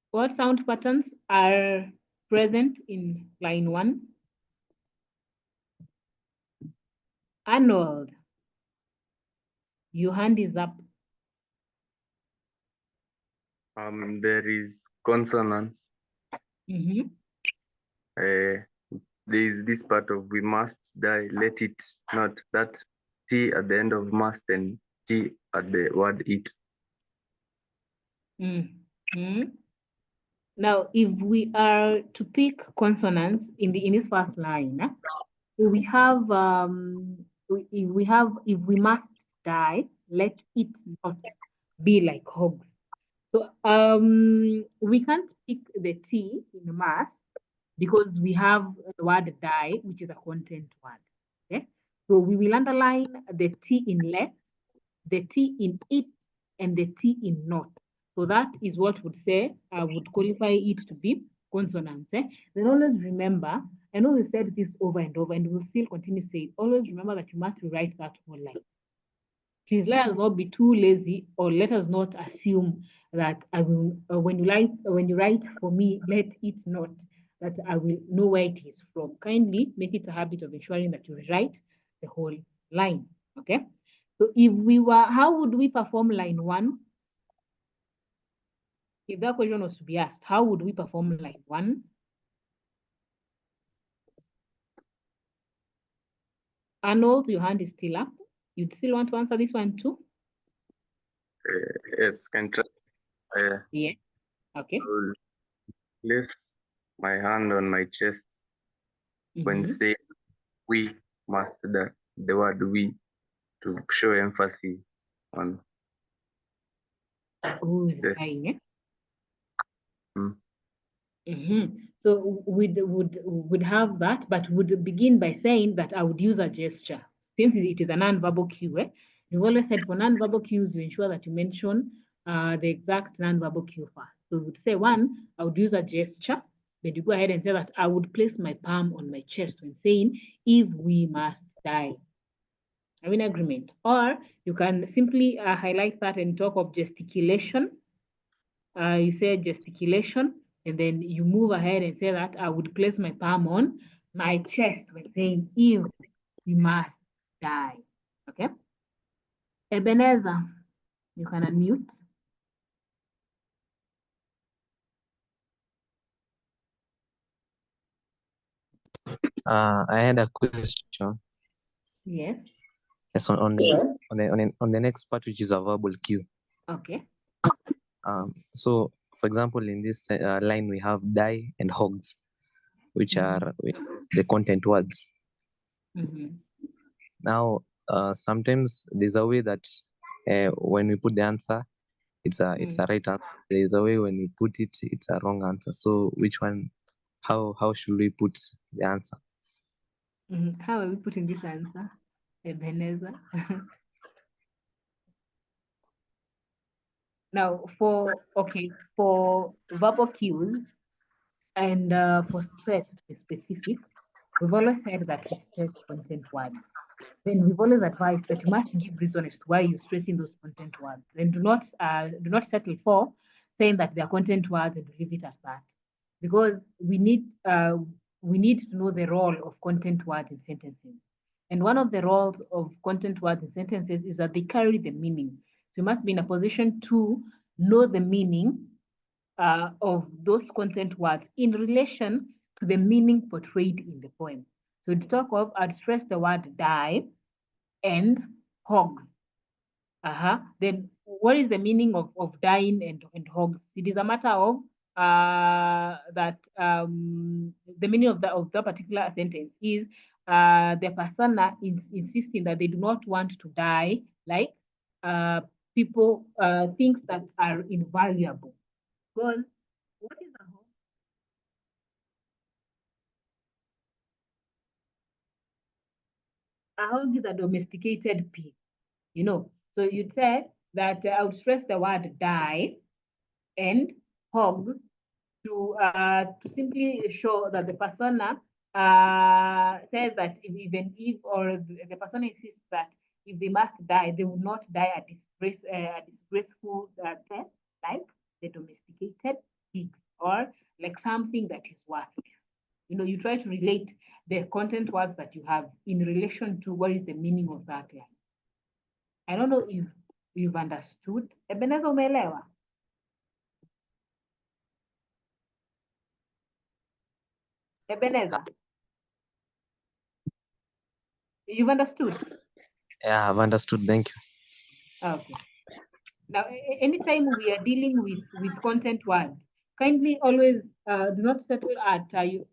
What sound patterns are present in line 1? Arnold, your hand is up. There is consonants. There is this part of we must die, let it not, that T at the end of must and T at the word it. Now, if we are to pick consonants in this first line, we have if we must die, let it not be like hogs. So we can't pick the T in must because we have the word die, which is a content word. Okay, so we will underline the T in let, the T in it, and the T in not. So that is what would say, would qualify it to be consonants. Then always remember, I know we've said this over and over, and we'll still continue to say it. Always remember that you must rewrite that whole line. Please let us not be too lazy, or let us not assume that I will, when you write for me, let it not, that I will know where it is from. Kindly make it a habit of ensuring that you rewrite the whole line. Okay. So if we were, how would we perform line 1? If that question was to be asked, how would we perform line 1? Arnold, your hand is still up. You'd still want to answer this one too? Yes, can try. Yeah. Okay. I will place my hand on my chest when saying we must die, the word we, to show emphasis on. Dying, So would have that, but would begin by saying that I would use a gesture. Since it is a non-verbal cue, you've always said for non-verbal cues, you ensure that you mention the exact non-verbal cue first. So we would say 1, I would use a gesture. Then you go ahead and say that I would place my palm on my chest when saying, if we must die. Are we in agreement? Or you can simply highlight that and talk of gesticulation. You say gesticulation, and then you move ahead and say that I would place my palm on my chest when saying, if we must die. Okay? Ebenezer. You can unmute. I had a question. Yes. Yes, on the next part, which is a verbal cue. Okay. So, for example, in this line, we have die and hogs, which are the content words. Now, sometimes there's a way that when we put the answer, it's a right answer. There is a way when we put it, it's a wrong answer. So, which one? How should we put the answer? How are we putting this answer, Ebenezer? Now, for verbal cues and for stress to be specific, we've always said that we stress content words. Then we've always advised that you must give reason as to why you're stressing those content words. Then do not settle for saying that they are content words and leave it at that, because we need to know the role of content words in sentences. And one of the roles of content words in sentences is that they carry the meaning. So you must be in a position to know the meaning of those content words in relation to the meaning portrayed in the poem. So to talk of, I'd stress the word die and hogs. Then what is the meaning of dying and hogs? It is a matter of the meaning of the particular sentence is the persona is insisting that they do not want to die like people things that are invaluable. Because what is a hog? A hog is a domesticated pig, you know. So you said that I would stress the word die and hog to simply show that the persona says that even if, or the persona insists that if they must die, they will not die a disgraceful death, like the domesticated pig, or like something that is worthless. You know, you try to relate the content words that you have in relation to what is the meaning of that line. I don't know if you've understood. Ebenezer, umeelewa? Ebenezer, you've understood? Yeah, I've understood. Thank you. Okay. Now, anytime we are dealing with content words, kindly always do not settle at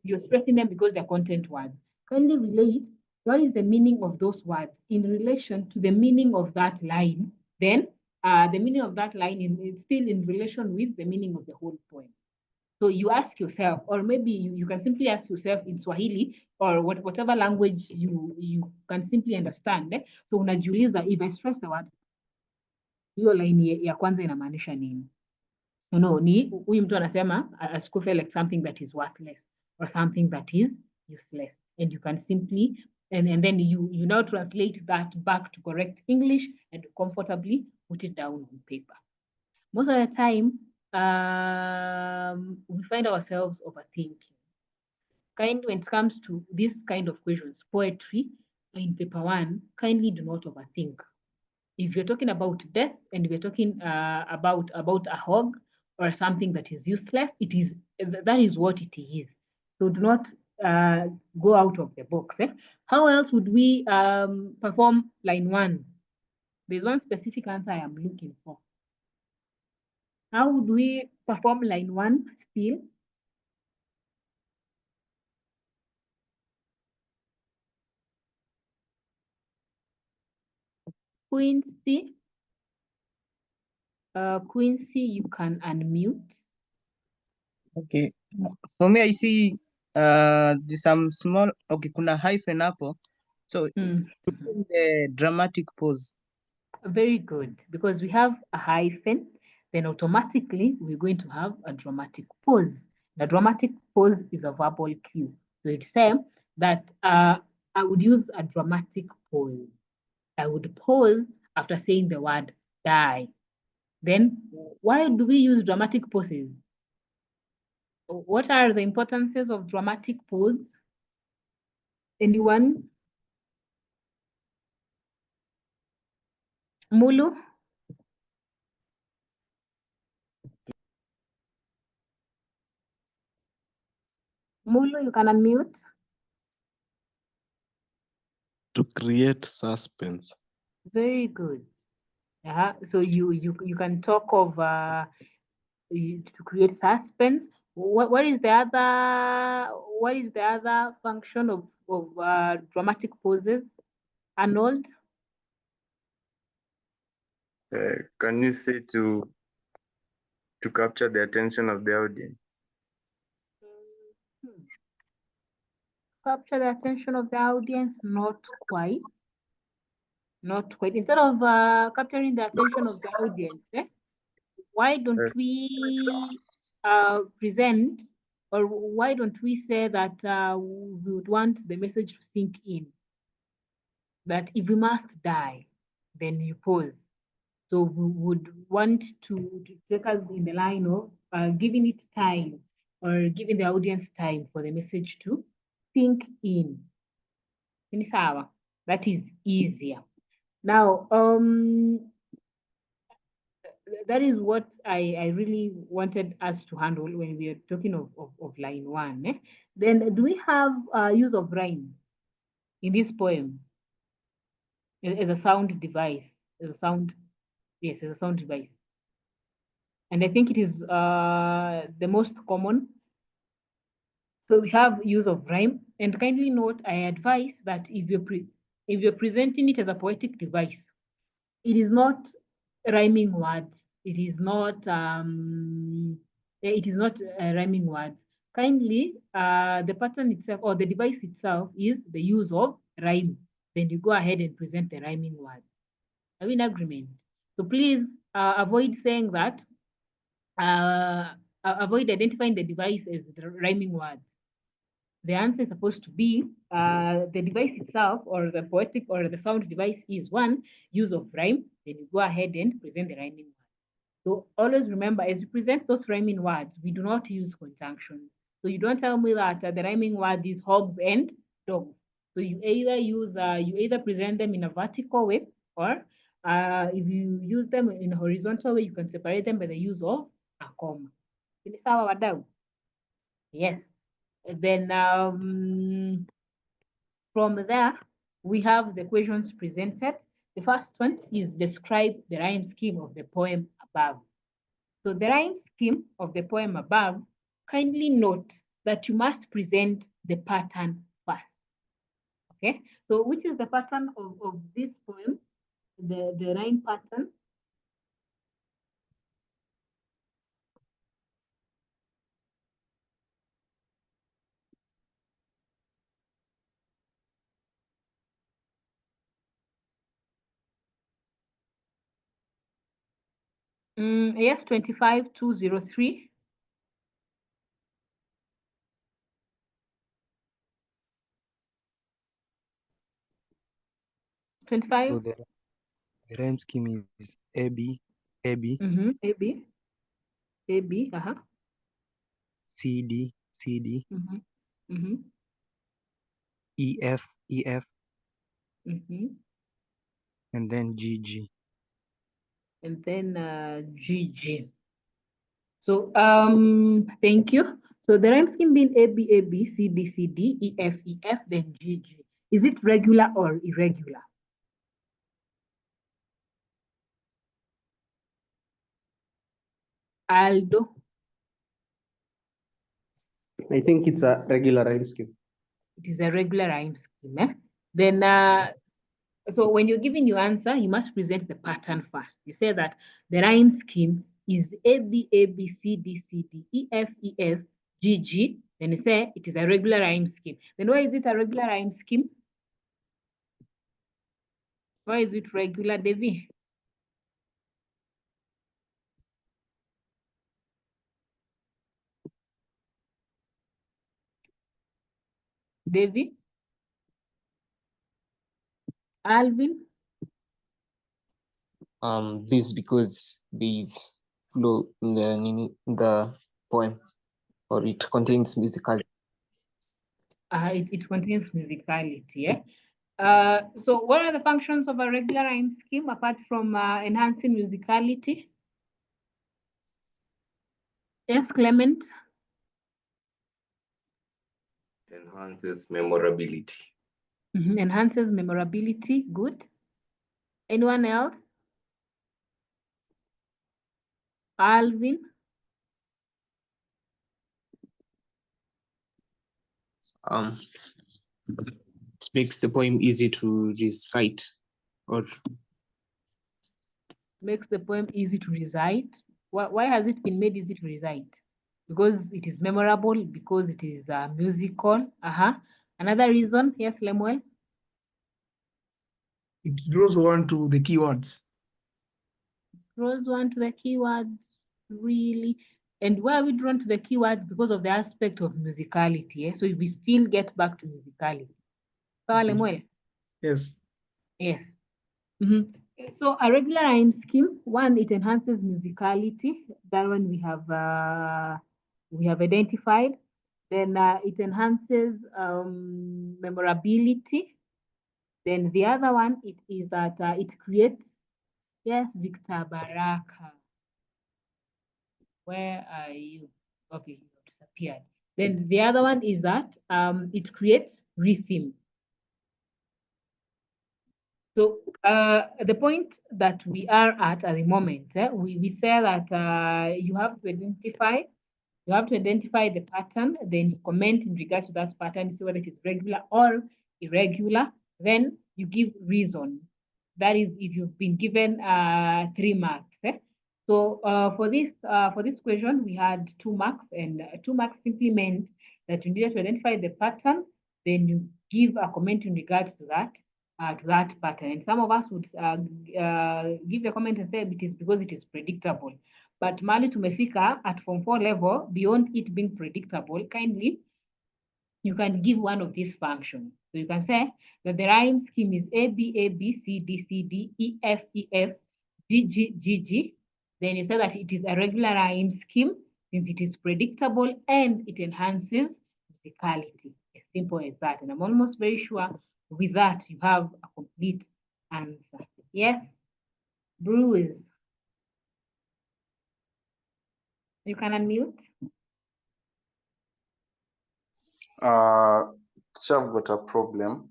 you're stressing them because they're content words. Kindly relate what is the meaning of those words in relation to the meaning of that line. Then the meaning of that line is still in relation with the meaning of the whole poem. So you ask yourself, or maybe you can simply ask yourself in Swahili or whatever language you can simply understand. So unajiuliza, if I stress the word, hiyo line ya kwanza inamaanisha nini? No, ni huyu mtu anasema asikufe like something that is worthless or something that is useless. And you can simply, and then you now translate that back to correct English and comfortably put it down on paper. Most of the time, we find ourselves overthinking. When it comes to this kind of questions, poetry in paper one, kindly do not overthink. If you're talking about death and we're talking about a hog or something that is useless, that is what it is. So do not go out of the box. How else would we perform line one? There's one specific answer I am looking for. How would we perform line one still? Quincy, you can unmute. Okay. For me, I see there's some small, okay, kuna hyphen hapo. So to put in the dramatic pause. Very good, because we have a hyphen, then automatically we're going to have a dramatic pause. The dramatic pause is a verbal cue. So it's saying that I would use a dramatic pause. I would pause after saying the word die. Then why do we use dramatic pauses? What are the importances of dramatic pause? Anyone? Mulu? Mulu, you can unmute. To create suspense. Very good. So you can talk of to create suspense. What is the other function of dramatic pauses, Arnold? Can you say to capture the attention of the audience? Capture the attention of the audience? Not quite. Not quite. Instead of capturing the attention of the audience, why don't we present, or why don't we say that we would want the message to sink in? That if we must die, then you pause. So we would want to take us in the line of giving it time, or giving the audience time for the message to sink in. That is easier. Now, that is what I really wanted us to handle when we are talking of line 1. Then do we have use of rhyme in this poem as a sound device, as a sound device? And I think it is the most common. So we have use of rhyme, and kindly note, I advise that if you're presenting it as a poetic device, it is not rhyming words. It is not rhyming words. Kindly, the pattern itself or the device itself is the use of rhyme. Then you go ahead and present the rhyming words. Are we in agreement? So please avoid saying that. Avoid identifying the device as the rhyming words. The answer is supposed to be the device itself, or the poetic or the sound device is 1, use of rhyme. Then you go ahead and present the rhyming words. So always remember, as you present those rhyming words, we do not use conjunctions. So you don't tell me that the rhyming word is hogs and dogs. So you either present them in a vertical way, or if you use them in a horizontal way, you can separate them by the use of a comma. Yes. Then from there, we have the questions presented. The first one is describe the rhyme scheme of the poem above. So the rhyme scheme of the poem above, kindly note that you must present the pattern first. Okay, so which is the pattern of this poem, the rhyme pattern? Yes, 25-203. So the rhyme scheme is AB, AB, AB, AB, CD, CD, EF, EF, and then GG. And then GG. So thank you. So the rhyme scheme being AB, AB, CD, CD, EF, EF, then GG. Is it regular or irregular? Aldo? I think it's a regular rhyme scheme. It is a regular rhyme scheme. Then, so when you're giving your answer, you must present the pattern first. You say that the rhyme scheme is A, B, A, B, C, D, C, D, E, F, E, F, G, G. Then you say it is a regular rhyme scheme. Then why is it a regular rhyme scheme? Why is it regular, Devi? Devi? Alvin? This because there is flow in the poem, or it contains musicality. It contains musicality, yeah? So what are the functions of a regular rhyme scheme apart from enhancing musicality? Yes, Clement? enhances memorability. Enhances memorability. Good. Anyone else? Alvin? It makes the poem easy to recite, or makes the poem easy to recite. Why has it been made easy to recite? Because it is memorable, because it is musical. Another reason, yes, Lemuel? It draws one to the keywords. Draws one to the keywords, really. And why are we drawn to the keywords? Because of the aspect of musicality. So we still get back to musicality. Lemuel? Yes. Yes. So a regular rhyme scheme, one, it enhances musicality. That one we have identified. Then it enhances memorability. Then the other one, it is that it creates, yes, Victor Baraka. Where are you? Okay, you have disappeared. Then the other one is that it creates rhythm. So the point that we are at the moment, we say that you have to identify the pattern, then you comment in regard to that pattern, see whether it is regular or irregular. Then you give reason. That is, if you've been given 3 marks. So for this question, we had 2 marks, and 2 marks simply meant that you needed to identify the pattern, then you give a comment in regard to that pattern. And some of us would give a comment and say it is because it is predictable. But mali tumefika at Form 4 level, beyond it being predictable, kindly, you can give one of these functions. So you can say that the rhyme scheme is A, B, A, B, C, D, C, D, E, F, E, F, G, G, G, G. Then you say that it is a regular rhyme scheme since it is predictable and it enhances musicality. As simple as that. And I'm almost very sure with that you have a complete answer. Yes? Bruce. You can unmute. I've got a problem.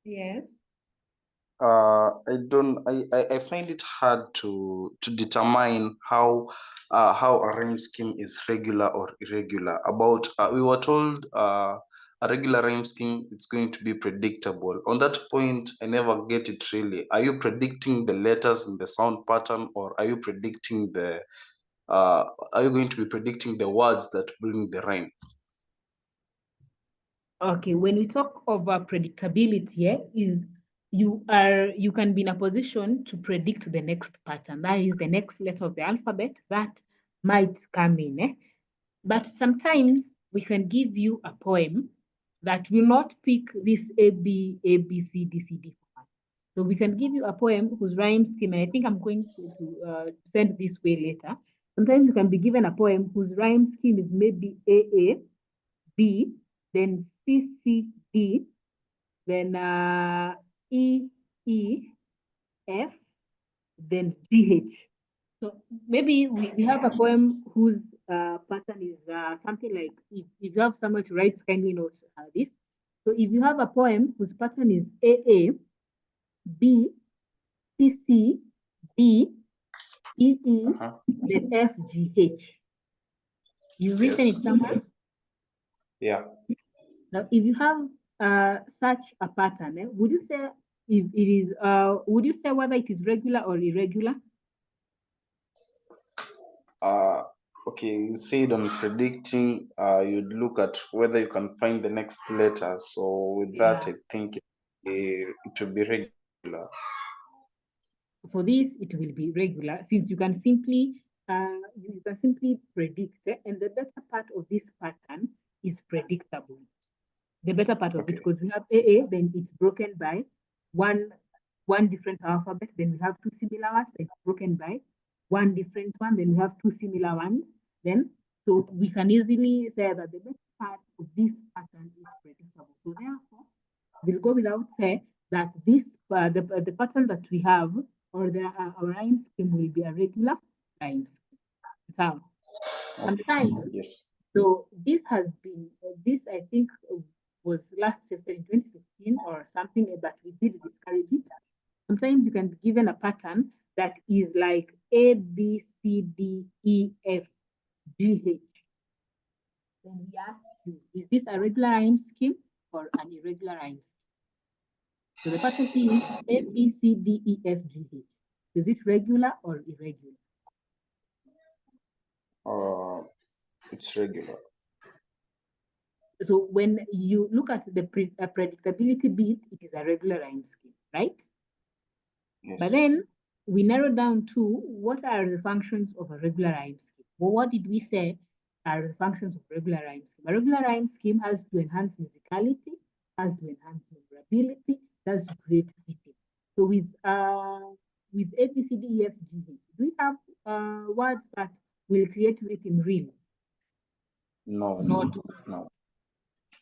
Yes. I find it hard to determine how a rhyme scheme is regular or irregular. We were told a regular rhyme scheme, it's going to be predictable. On that point, I never get it really. Are you predicting the letters in the sound pattern, or are you predicting are you going to be predicting the words that bring the rhyme? Okay, when we talk of predictability, you can be in a position to predict the next pattern. That is the next letter of the alphabet that might come in. But sometimes we can give you a poem that will not pick this A, B, C, D, C, D. So we can give you a poem whose rhyme scheme, and I think I'm going to send this way later. Sometimes you can be given a poem whose rhyme scheme is maybe A, B, then C, C, D, then E, E, F, then G, H. So maybe we have a poem whose pattern is something like, if you have somewhere to write, kindly note this. So if you have a poem whose pattern is A, B, C, C, D, E, E, then F, G, H. You've written it somewhere? Yeah. Now, if you have such a pattern, would you say if it is, would you say whether it is regular or irregular? Okay, you said on predicting, you'd look at whether you can find the next letter. So with that, I think it will be regular. For this, it will be regular, since you can simply predict, and the better part of this pattern is predictable. The better part of it, because we have A, then it's broken by one different alphabet, then we have 2 similar ones, then it's broken by one different one, then we have 2 similar ones. Then, so we can easily say that the better part of this pattern is predictable. So therefore, we'll go without say that this the pattern that we have, or our rhyme scheme, will be a regular rhyme scheme. So, sometimes, yes. So this has been, this I think was last tested in 2015 or something that we did discourage it. Sometimes you can be given a pattern that is like A, B, C, D, E, F, G, H. Then we ask you, is this a regular rhyme scheme or an irregular rhyme scheme? So the pattern is A, B, C, D, E, F, G, H. Is it regular or irregular? It's regular. So when you look at the predictability bit, it is a regular rhyme scheme, right? Yes. But then we narrow down to what are the functions of a regular rhyme scheme. Well, what did we say are the functions of regular rhyme scheme? A regular rhyme scheme has to enhance musicality, has to enhance memorability, has to create rhythm. So with A, B, C, D, E, F, G, H, do we have words that will create rhythm really? No. No.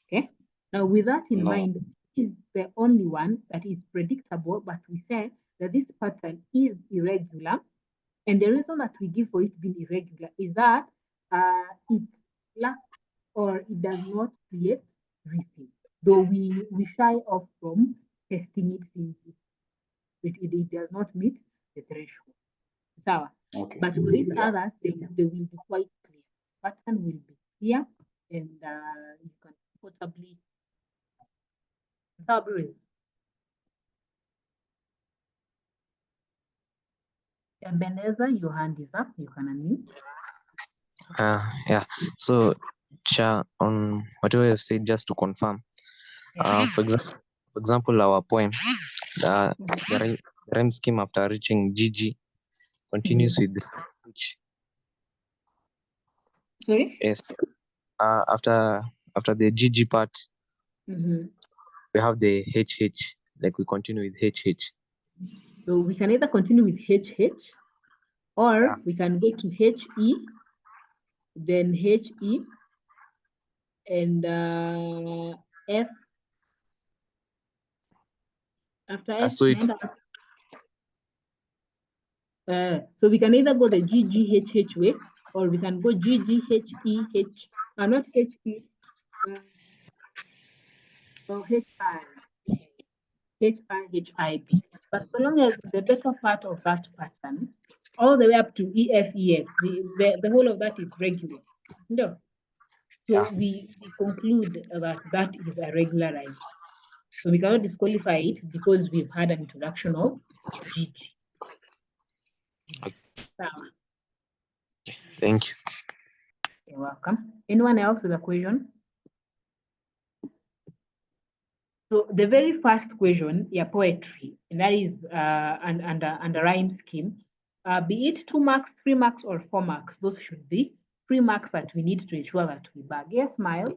Okay. Now, with that in No. mind, is the only one that is predictable, but we say that this pattern is irregular. And the reason that we give for it being irregular is that it lacks or it does not create rhythm. Though we shy off from testing it since it does not meet the threshold. So, Okay. but for these Yeah. others, they will be quite clear. Pattern will be clear, and you can comfortably breathe. Ebenezer, your hand is up. You can unmute. Yeah. So, Cha, on whatever you said, just to confirm, for example, our poem, the rhyme scheme after reaching GG continues with H. Sorry? Yes. After the GG part, we have the HH, like we continue with HH. So we can either continue with HH, or we can go to HE, then HE, and F. After F, So it, so we can either go the GGHH way, or we can go GGHEH, not HE, or HIHIB. But so long as the better part of that pattern, all the way up to EFEF, the whole of that is regular. No. So we conclude that is a regular rhyme. So we cannot disqualify it because we've had an introduction of GG. Thank you. You're welcome. Anyone else with a question? So the very first question, poetry, and that is under rhyme scheme, be it 2 marks, 3 marks, or 4 marks, those should be 3 marks that we need to ensure that we bag. Yes, Miles?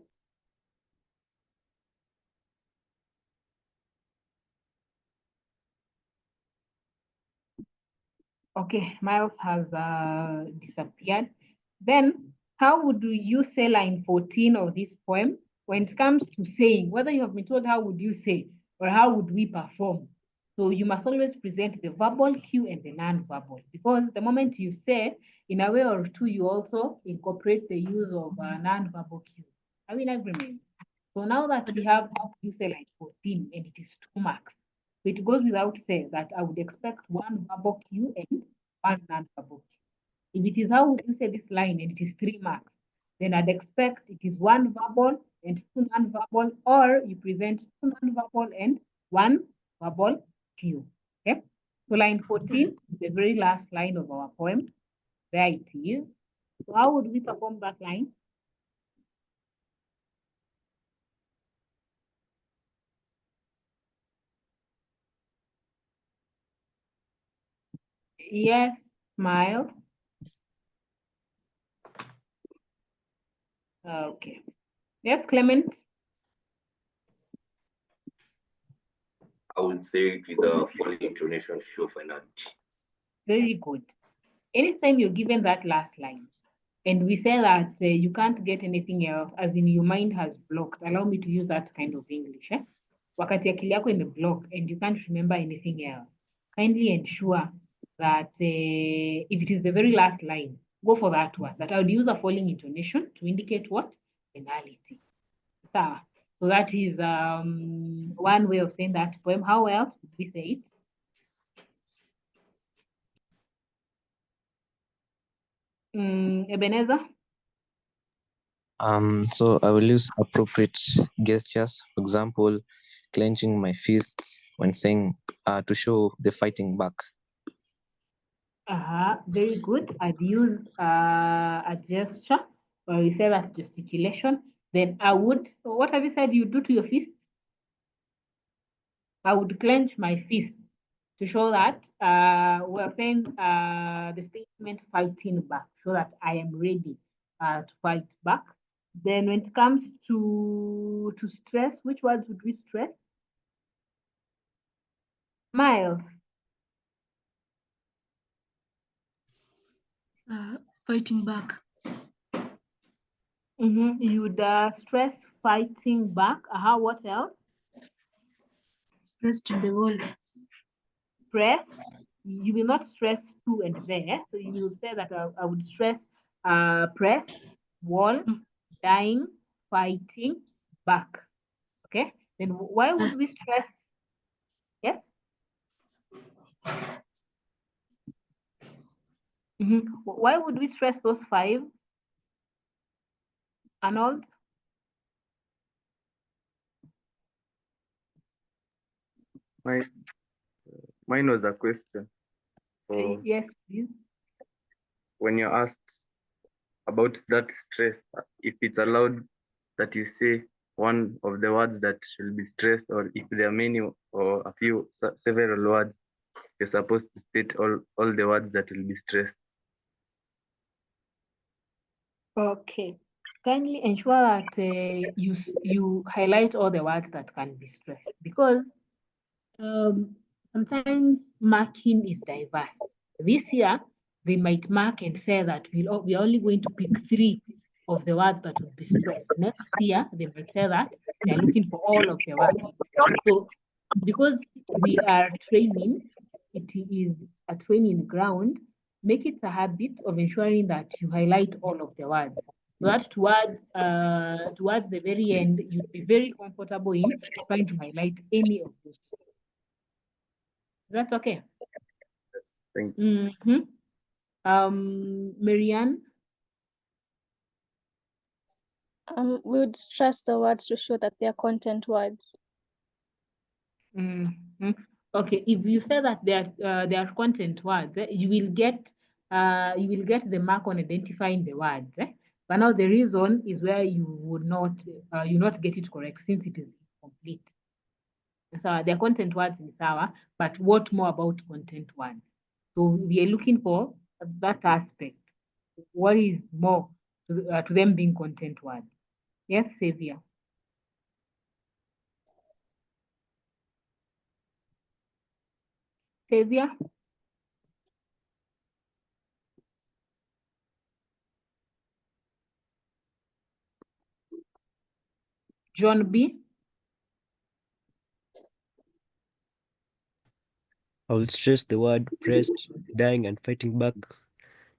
Okay, Miles has disappeared. Then, how would you say line 14 of this poem when it comes to saying, whether you have been told how would you say or how would we perform? So you must always present the verbal cue and the non-verbal, because the moment you say, in a way or two, you also incorporate the use of non-verbal cue. Are we in agreement? So now that we have how you say like 14 and it is 2 marks, it goes without saying that I would expect 1 verbal cue and 1 non-verbal cue. If it is how would you say this line and it is 3 marks, then I'd expect it is 1 verbal and 2 non-verbal, or you present 2 non-verbal and 1 verbal cue. Okay? So line 14 is the very last line of our poem. There it is. So how would we perform that line? Yes, Smile. Okay. Yes, Clement. I would say it with a falling intonation, show finality. Very good. Anytime you're given that last line, and we say that you can't get anything else, as in your mind has blocked, allow me to use that kind of English. Wakati akili yako imeblock and you can't remember anything else, kindly ensure that if it is the very last line, go for that one. That I would use a falling intonation to indicate what? Finality. So that is one way of saying that poem. How else would we say it? Ebenezer? So I will use appropriate gestures. For example, clenching my fists when saying to show the fighting back. Very good. I'd use a gesture, or you say that gesticulation. Then I would, what have you said you do to your fist? I would clench my fist to show that we're saying the statement fighting back, so that I am ready to fight back. Then when it comes to stress, which words would we stress? Miles. Fighting back. You would stress fighting back. What else? Press to the wall. Press. You will not stress to and there. So you will say that I would stress press, wall, dying, fighting, back. Okay. Then why would we stress? Yes. Why would we stress those 5? Arnold? Mine was a question. So Yes, please. when you're asked about that stress, if it's allowed that you say one of the words that should be stressed, or if there are many or a few, several words, you're supposed to state all the words that will be stressed. Okay. Kindly ensure that you highlight all the words that can be stressed, because sometimes marking is diverse. This year, they might mark and say that we are only going to pick 3 of the words that will be stressed. Next year, they might say that they are looking for all of the words. So, because we are training, it is a training ground, make it a habit of ensuring that you highlight all of the words. So that towards the very end, you'd be very comfortable in trying to highlight any of those. That's okay. Thank you. Marianne? We would stress the words to show that they are content words. Okay, if you say that they are content words, you will get the mark on identifying the words. But now the reason is where you would not get it correct, since it is incomplete. So they're content words in Sawa, but what more about content words? So we are looking for that aspect. What is more to them being content words? Yes, Xavier. Xavier? John B? I will stress the word pressed, dying, and fighting back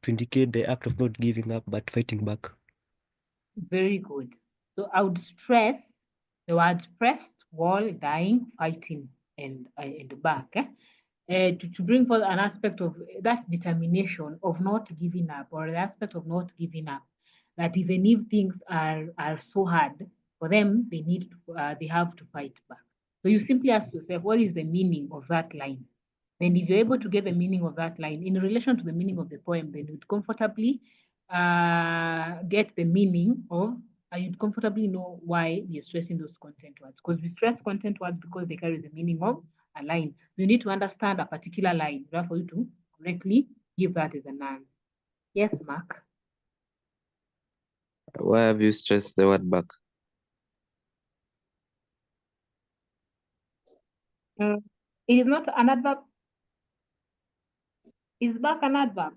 to indicate the act of not giving up but fighting back. Very good. So I would stress the words pressed, wall, dying, fighting, and back. To bring forth an aspect of that determination of not giving up, or the aspect of not giving up, that even if things are so hard for them, they have to fight back. So you simply ask yourself, what is the meaning of that line? And if you're able to get the meaning of that line in relation to the meaning of the poem, then you'd comfortably get the meaning of, you'd comfortably know why we are stressing those content words. Because we stress content words because they carry the meaning of a line. You need to understand a particular line in order for you to correctly give that as a noun. Yes, Mark. Why have you stressed the word back? It is not an adverb. Is back an adverb?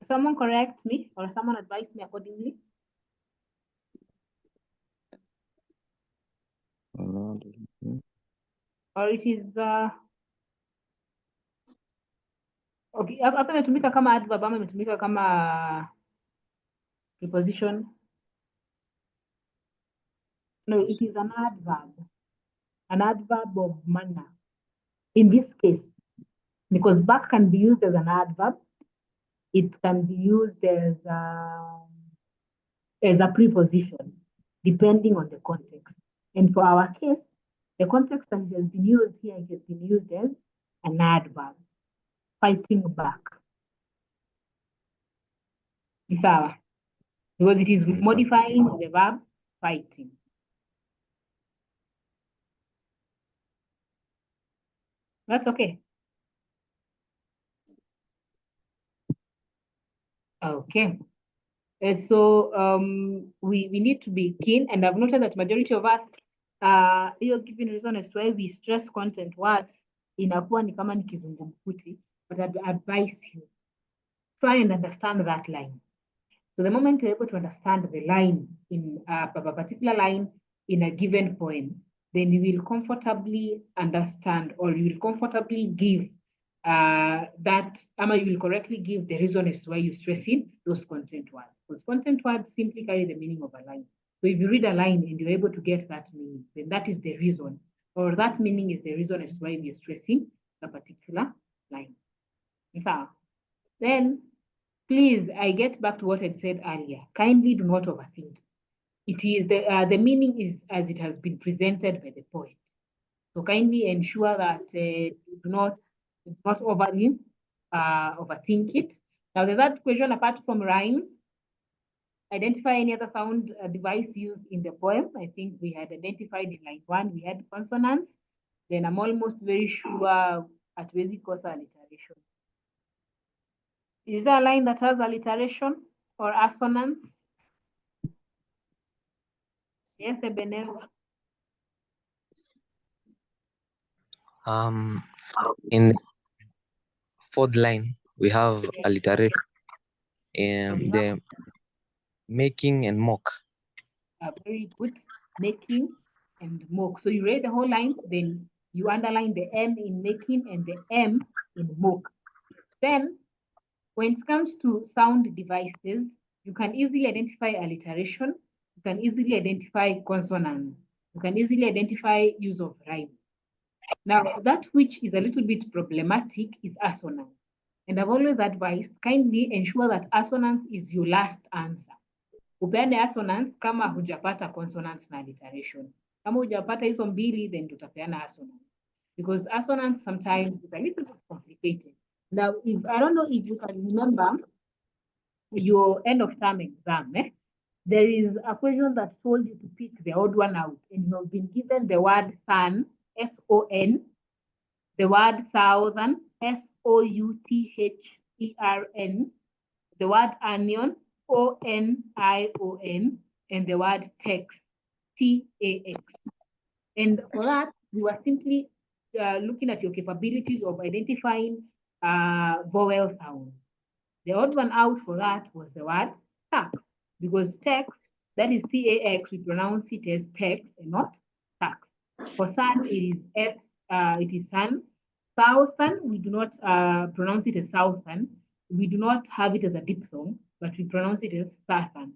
Someone correct me, or someone advise me accordingly. Or it is okay, hapa imetumika kama adverb ama imetumika kama Preposition. No, it is an adverb of manner. In this case, because back can be used as an adverb, it can be used as a preposition, depending on the context. And for our case, the context that it has been used here, it has been used as an adverb, fighting back. Because it is modifying the verb fighting. That's okay. Okay. So we need to be keen, and I've noted that majority of us, you're giving reason as to why we stress content words inakuwa ni kama ni kizungumkuti, but I'd advise you, try and understand that line. So the moment you're able to understand the line in a particular line in a given poem, then you will comfortably understand, or you will comfortably give you will correctly give the reason as to why you're stressing those content words. Because content words simply carry the meaning of a line. So if you read a line and you're able to get that meaning, then that is the reason, or that meaning is the reason as to why we're stressing a particular line. Then, please, I get back to what I said earlier. Kindly do not overthink. It is the meaning is as it has been presented by the poet. So kindly ensure that you do not overly overthink it. Now, the third question, apart from rhyme, identify any other sound device used in the poem. I think we had identified in line 1, we had consonants. Then I'm almost very sure at basic course alliteration. Is there a line that has alliteration or assonance? Yes, Ebenezer. In the fourth line, we have alliteration and the making and mock. Very good. Making and mock. So you read the whole line, then you underline the M in making and the M in mock. Then, when it comes to sound devices, you can easily identify alliteration. You can easily identify consonants. You can easily identify use of rhyme. Now, that which is a little bit problematic is assonance. And I've always advised, kindly ensure that assonance is your last answer. Upeane assonance kama hujapata consonants na alliteration. Kama hujapata hizo mbili, then tutapeana assonance. Because assonance sometimes is a little bit complicated. Now, I don't know if you can remember your end of term exam, there is a question that told you to pick the odd one out, and you have been given the word sun, S-O-N, the word southern, S-O-U-T-H-E-R-N, the word onion, O-N-I-O-N, and the word text, T-A-X. And for that, we were simply looking at your capabilities of identifying vowel sounds. The odd one out for that was the word tax, because text, that is T-A-X, we pronounce it as text and not tax. For sun, it is sun. Southern, we do not pronounce it as southern. We do not have it as a diphthong, but we pronounce it as southern.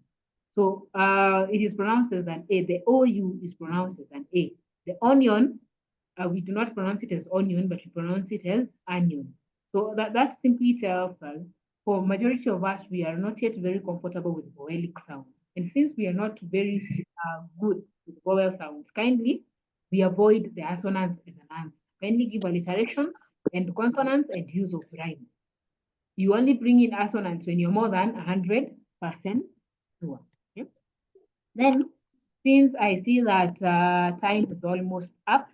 So it is pronounced as an A. The OU is pronounced as an A. The onion, we do not pronounce it as onion, but we pronounce it as onion. So that simply tells us, for majority of us, we are not yet very comfortable with vowelic sounds. And since we are not very good with vowel sounds, kindly, we avoid the assonance as an answer. Kindly give alliteration and consonants and use of rhyme. You only bring in assonance when you're more than 100% sure. Okay? Then, since I see that time is almost up,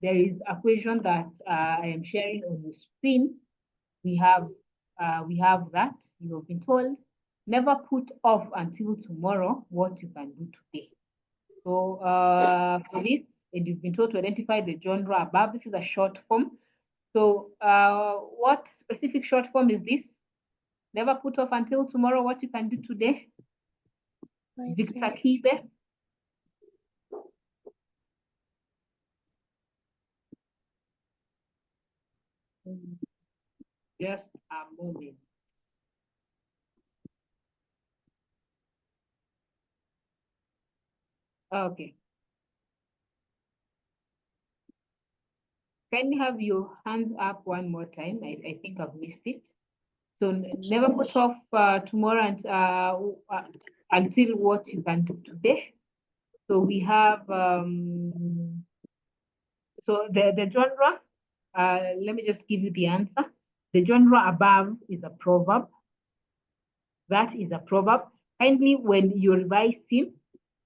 there is a question that I am sharing on the screen. We have that. You have been told, never put off until tomorrow what you can do today. So for this, and you've been told to identify the genre above. This is a short form. So what specific short form is this? Never put off until tomorrow what you can do today. Victor Kibe. Just a moment. Okay. Kindly have your hands up one more time. I think I've missed it. So never put off tomorrow and until what you can do today. So we have so the genre. Let me just give you the answer. The genre above is a proverb. That is a proverb. Kindly, when you're revising,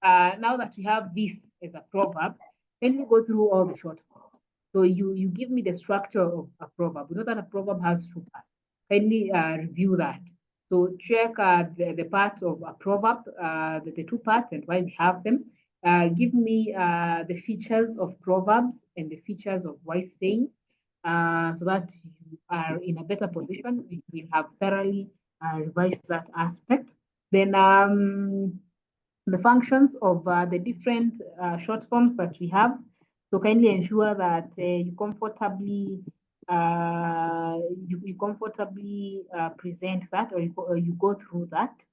now that we have this as a proverb, kindly go through all the short forms. So you give me the structure of a proverb. We know that a proverb has two parts. Kindly review that. So check the parts of a proverb, the two parts and why we have them. Give me the features of proverbs and the features of wise sayings, so that you are in a better position. We will have thoroughly revised that aspect. Then the functions of the different short forms that we have. So kindly ensure that you comfortably present that, or you go through that.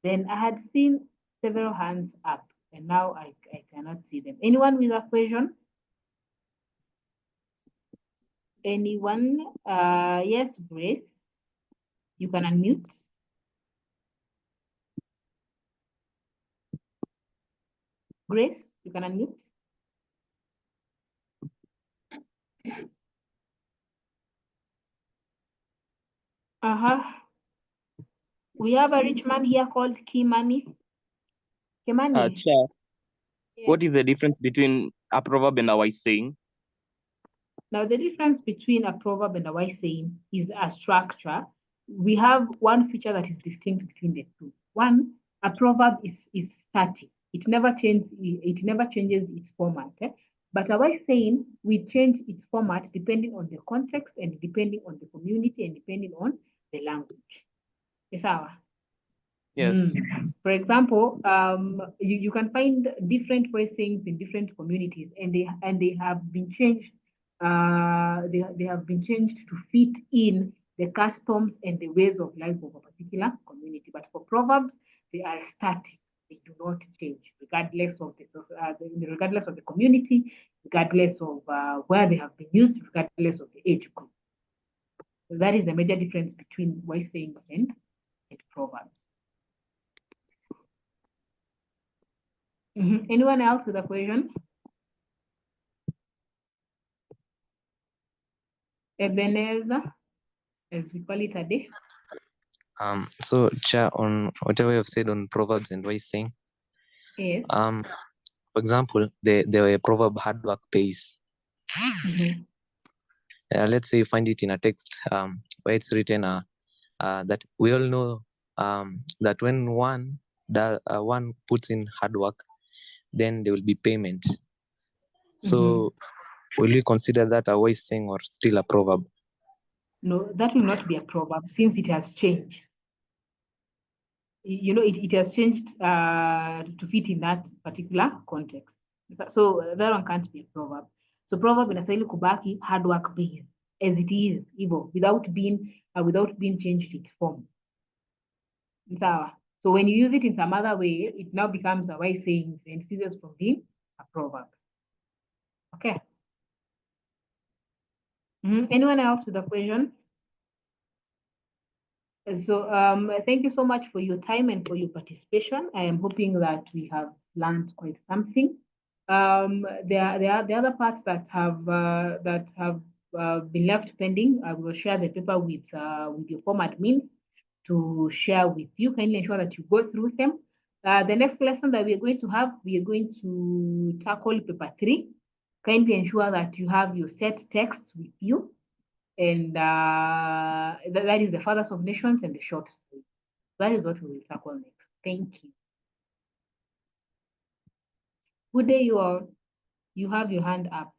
Then I had seen several hands up, and now I cannot see them. Anyone with a question? Anyone? Yes, Grace. You can unmute. Grace, you can unmute. We have a rich man here called Kimani. Kimani. Chair, Yes. what is the difference between a proverb and a wise saying? Now, the difference between a proverb and a wise saying is a structure. We have one feature that is distinct between the two. One, a proverb is static. It never changes its format. But a wise saying, we change its format depending on the context and depending on the community and depending on the language. Yes, Yes. For example, you can find different wise sayings in different communities, and they have been changed. They have been changed to fit in the customs and the ways of life of a particular community. But for proverbs, they are static. They do not change, regardless of the community, regardless of where they have been used, regardless of the age group. So that is the major difference between wise sayings and proverbs. Anyone else with a question? Ebenezer, as we call it a day. So Chair, on whatever you've said on proverbs and wise saying, Yes. For example, the proverb hard work pays. Let's say you find it in a text where it's written that we all know that when one puts in hard work, then there will be payment. So will you consider that a wise saying or still a proverb? No, that will not be a proverb since it has changed. You know, it has changed to fit in that particular context. So that one can't be a proverb. So proverb inastahili kubaki hard work based as it is, hivyo, without being changed its form. So when you use it in some other way, it now becomes a wise saying and ceases from being a proverb. Okay. Anyone else with a question? So thank you so much for your time and for your participation. I am hoping that we have learned quite something. There are the other parts that have been left pending. I will share the paper with your form admin to share with you. Kindly ensure that you go through them. The next lesson that we are going to have, we are going to tackle paper 3. Kindly ensure that you have your set text with you. And that is the fathers of nations and the short story. That is what we will tackle next. Thank you. Good day, you all. You have your hand up.